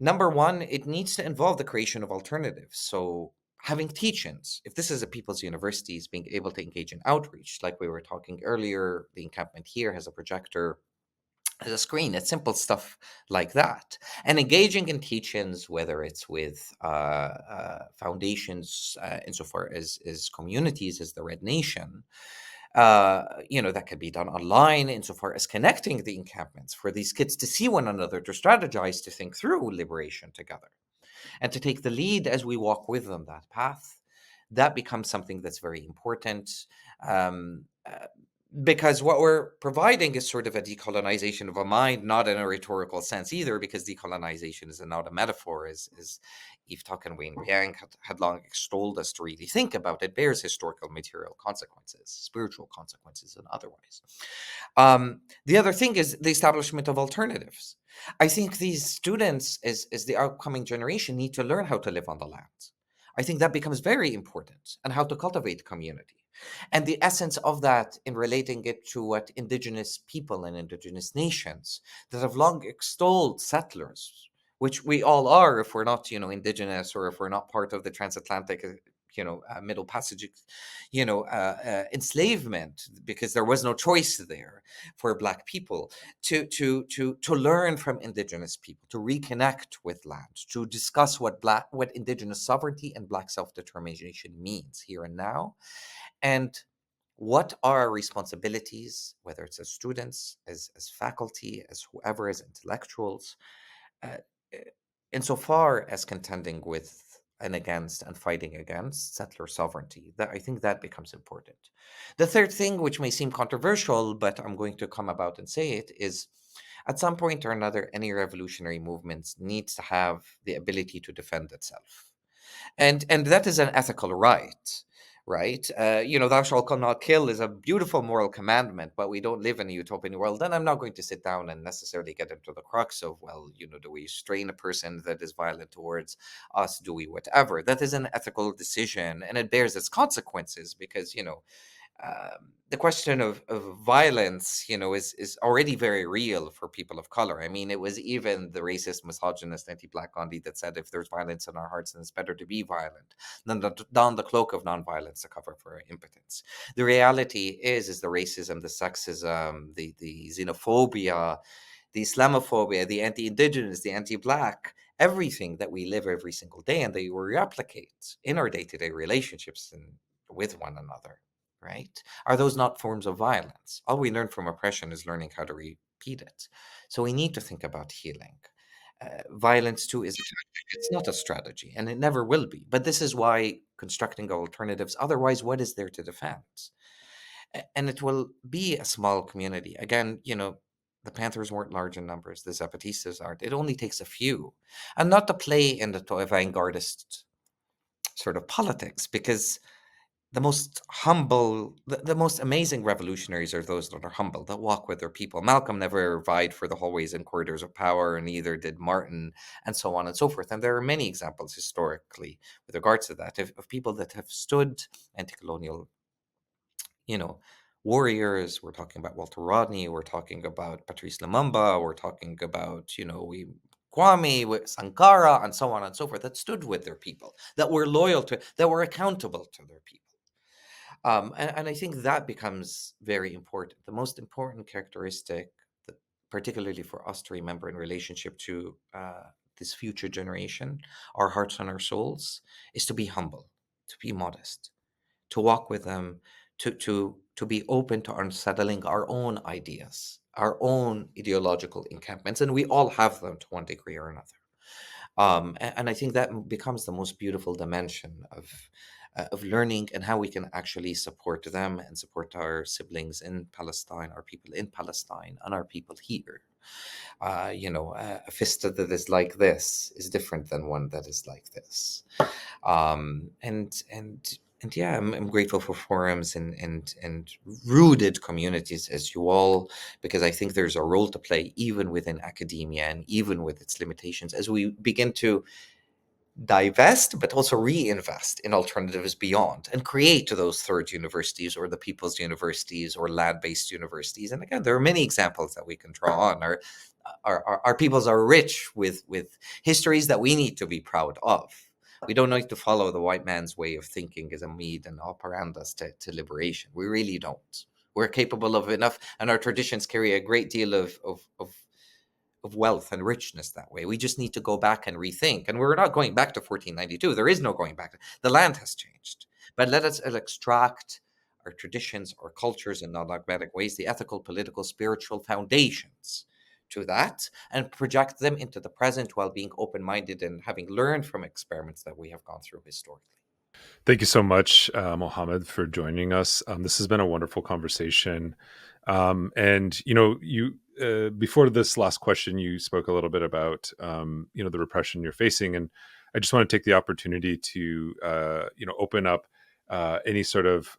Number one, it needs to involve the creation of alternatives. So having teach-ins, if this is a people's universities, being able to engage in outreach, like we were talking earlier, the encampment here has a projector, as a screen. It's simple stuff like that. And engaging in teach-ins, whether it's with foundations, insofar as communities, as the Red Nation, that could be done online, insofar as connecting the encampments for these kids to see one another, to strategize, to think through liberation together, and to take the lead as we walk with them that path. That becomes something that's very important. Um, uh, because what we're providing is sort of a decolonization of a mind, not in a rhetorical sense either, because decolonization is not a metaphor, as Eve Tuck and Wayne Yang had long extolled us to really think about. It bears historical material consequences, spiritual consequences, and otherwise. The other thing is the establishment of alternatives. I think these students, as the upcoming generation, need to learn how to live on the land. I think that becomes very important, and how to cultivate community. And the essence of that, in relating it to what indigenous people and indigenous nations that have long extolled settlers, which we all are if we're not, indigenous, or if we're not part of the transatlantic, Middle Passage, enslavement, because there was no choice there for Black people, to learn from indigenous people, to reconnect with land, to discuss what indigenous sovereignty and Black self-determination means here and now, and what are our responsibilities, whether it's as students, as faculty, as whoever, as intellectuals, uh, uh, insofar as contending with and against and fighting against settler sovereignty. That, I think, that becomes important. The third thing, which may seem controversial, but I'm going to come about and say it, is at some point or another, any revolutionary movement needs to have the ability to defend itself. And that is an ethical right. Right? Thou shalt not kill is a beautiful moral commandment, but we don't live in a utopian world. Then I'm not going to sit down and necessarily get into the crux of, well, do we strain a person that is violent towards us? Do we whatever? That is an ethical decision, and it bears its consequences, because, the question of violence, is already very real for people of color. I mean, it was even the racist, misogynist, anti-Black Gandhi that said, if there's violence in our hearts, then it's better to be violent than to don the cloak of nonviolence to cover for our impotence. The reality is the racism, the sexism, the xenophobia, the Islamophobia, the anti-indigenous, the anti-Black, everything that we live every single day, and they replicate in our day-to-day relationships and with one another, right? Are those not forms of violence? All we learn from oppression is learning how to repeat it. So we need to think about healing. Violence too is a tactic. It's not a strategy, and it never will be. But this is why constructing alternatives. Otherwise, what is there to defend? And it will be a small community. Again, the Panthers weren't large in numbers. The Zapatistas aren't. It only takes a few, and not to play in the vanguardist sort of politics, because the most amazing revolutionaries are those that are humble, that walk with their people. Malcolm never vied for the hallways and corridors of power, and neither did Martin, and so on and so forth. And there are many examples historically with regards to that of people that have stood anti-colonial, you know, warriors. We're talking about Walter Rodney. We're talking about Patrice Lumumba. We're talking about, we Kwame, Sankara, and so on and so forth, that stood with their people, that were loyal to, that were accountable to their people. And I think that becomes very important. The most important characteristic, that, particularly for us to remember in relationship to this future generation, our hearts and our souls, is to be humble, to be modest, to walk with them, to be open to unsettling our own ideas, our own ideological encampments, and we all have them to one degree or another. And I think that becomes the most beautiful dimension of learning, and how we can actually support them and support our siblings in Palestine, our people in Palestine, and our people here. A fist that is like this is different than one that is like this. And yeah, I'm grateful for forums and rooted communities as you all, because I think there's a role to play even within academia and even with its limitations, as we begin to divest but also reinvest in alternatives beyond, and create those third universities, or the people's universities, or land-based universities. And again, there are many examples that we can draw on. Our peoples are rich with histories that we need to be proud of. We don't need to follow the white man's way of thinking as a mead and operandus to liberation. We really don't. We're capable of enough, and our traditions carry a great deal of wealth and richness that way. We just need to go back and rethink. And we're not going back to 1492. There is no going back. The land has changed. But let us extract our traditions, our cultures in non-dogmatic ways, the ethical, political, spiritual foundations to that, and project them into the present while being open-minded and having learned from experiments that we have gone through historically. Thank you so much, Mohammed, for joining us. This has been a wonderful conversation. And you before this last question, you spoke a little bit about the repression you're facing, and I just want to take the opportunity to open up any sort of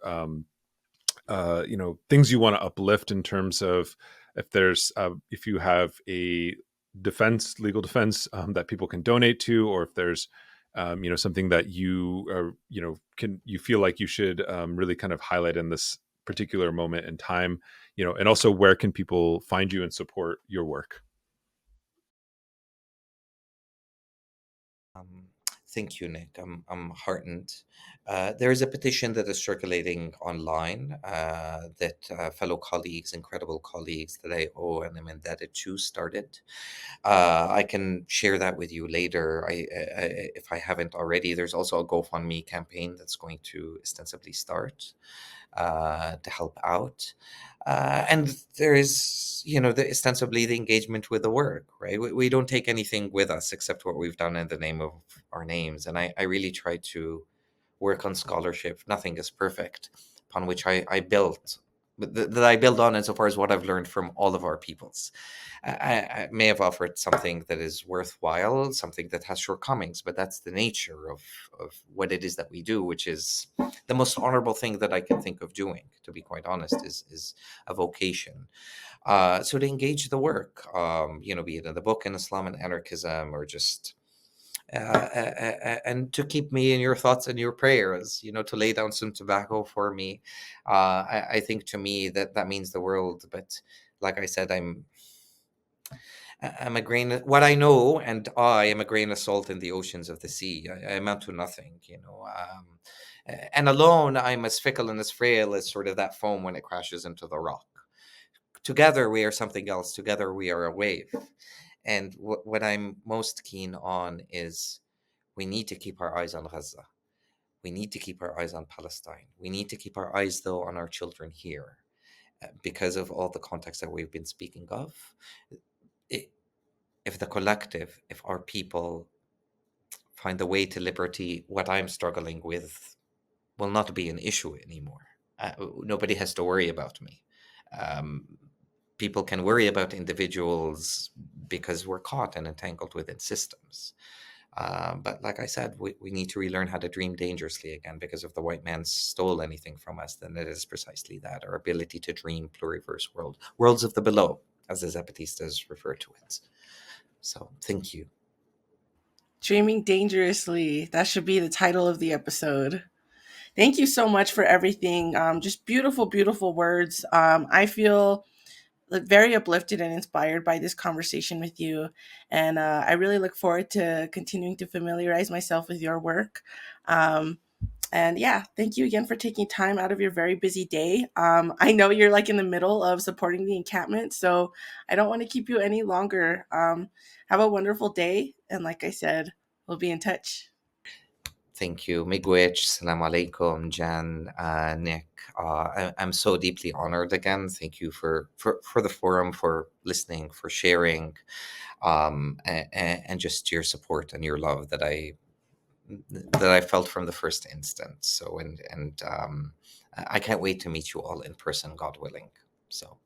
things you want to uplift in terms of if you have a legal defense that people can donate to, or if there's something that you feel like you should really kind of highlight in this particular moment in time, and also where can people find you and support your work? Thank you, Nick. I'm heartened. There is a petition that is circulating online that fellow colleagues, incredible colleagues that I owe and am indebted to, started. I can share that with you later. If I haven't already, there's also a GoFundMe campaign that's going to ostensibly start to help out. And there is, ostensibly the engagement with the work, right? We don't take anything with us except what we've done in the name of our names. And I really try to work on scholarship. Nothing is perfect, upon which I built, that I build on insofar as what I've learned from all of our peoples. I may have offered something that is worthwhile, something that has shortcomings, but that's the nature of what it is that we do, which is the most honorable thing that I can think of doing, to be quite honest, is a vocation. So to engage the work, be it in the book in Islam and Anarchism, or just and to keep me in your thoughts and your prayers, to lay down some tobacco for me. I think to me that means the world. But like I said, I'm a grain what I know, and I am a grain of salt in the oceans of the sea. I amount to nothing, and alone I'm as fickle and as frail as sort of that foam when it crashes into the rock. Together we are something else. Together we are a wave. And what I'm most keen on is, we need to keep our eyes on Gaza. We need to keep our eyes on Palestine. We need to keep our eyes, though, on our children here, because of all the context that we've been speaking of. If the collective, if our people find the way to liberty, what I'm struggling with will not be an issue anymore. Nobody has to worry about me. People can worry about individuals because we're caught and entangled within systems. But like I said, we need to relearn how to dream dangerously again, because if the white man stole anything from us, then it is precisely that, our ability to dream pluriverse worlds of the below, as the Zapatistas refer to it. So thank you. Dreaming dangerously. That should be the title of the episode. Thank you so much for everything. Just beautiful, beautiful words. I feel very uplifted and inspired by this conversation with you. And I really look forward to continuing to familiarize myself with your work. And yeah, thank you again for taking time out of your very busy day. I know you're like in the middle of supporting the encampment, so I don't want to keep you any longer. Have a wonderful day. And like I said, we'll be in touch. Thank you. Miigwech, salam alaikum, Jan, Nick. I'm so deeply honored again. Thank you for the forum, for listening, for sharing, and just your support and your love that I felt from the first instant. So, and I can't wait to meet you all in person, God willing. So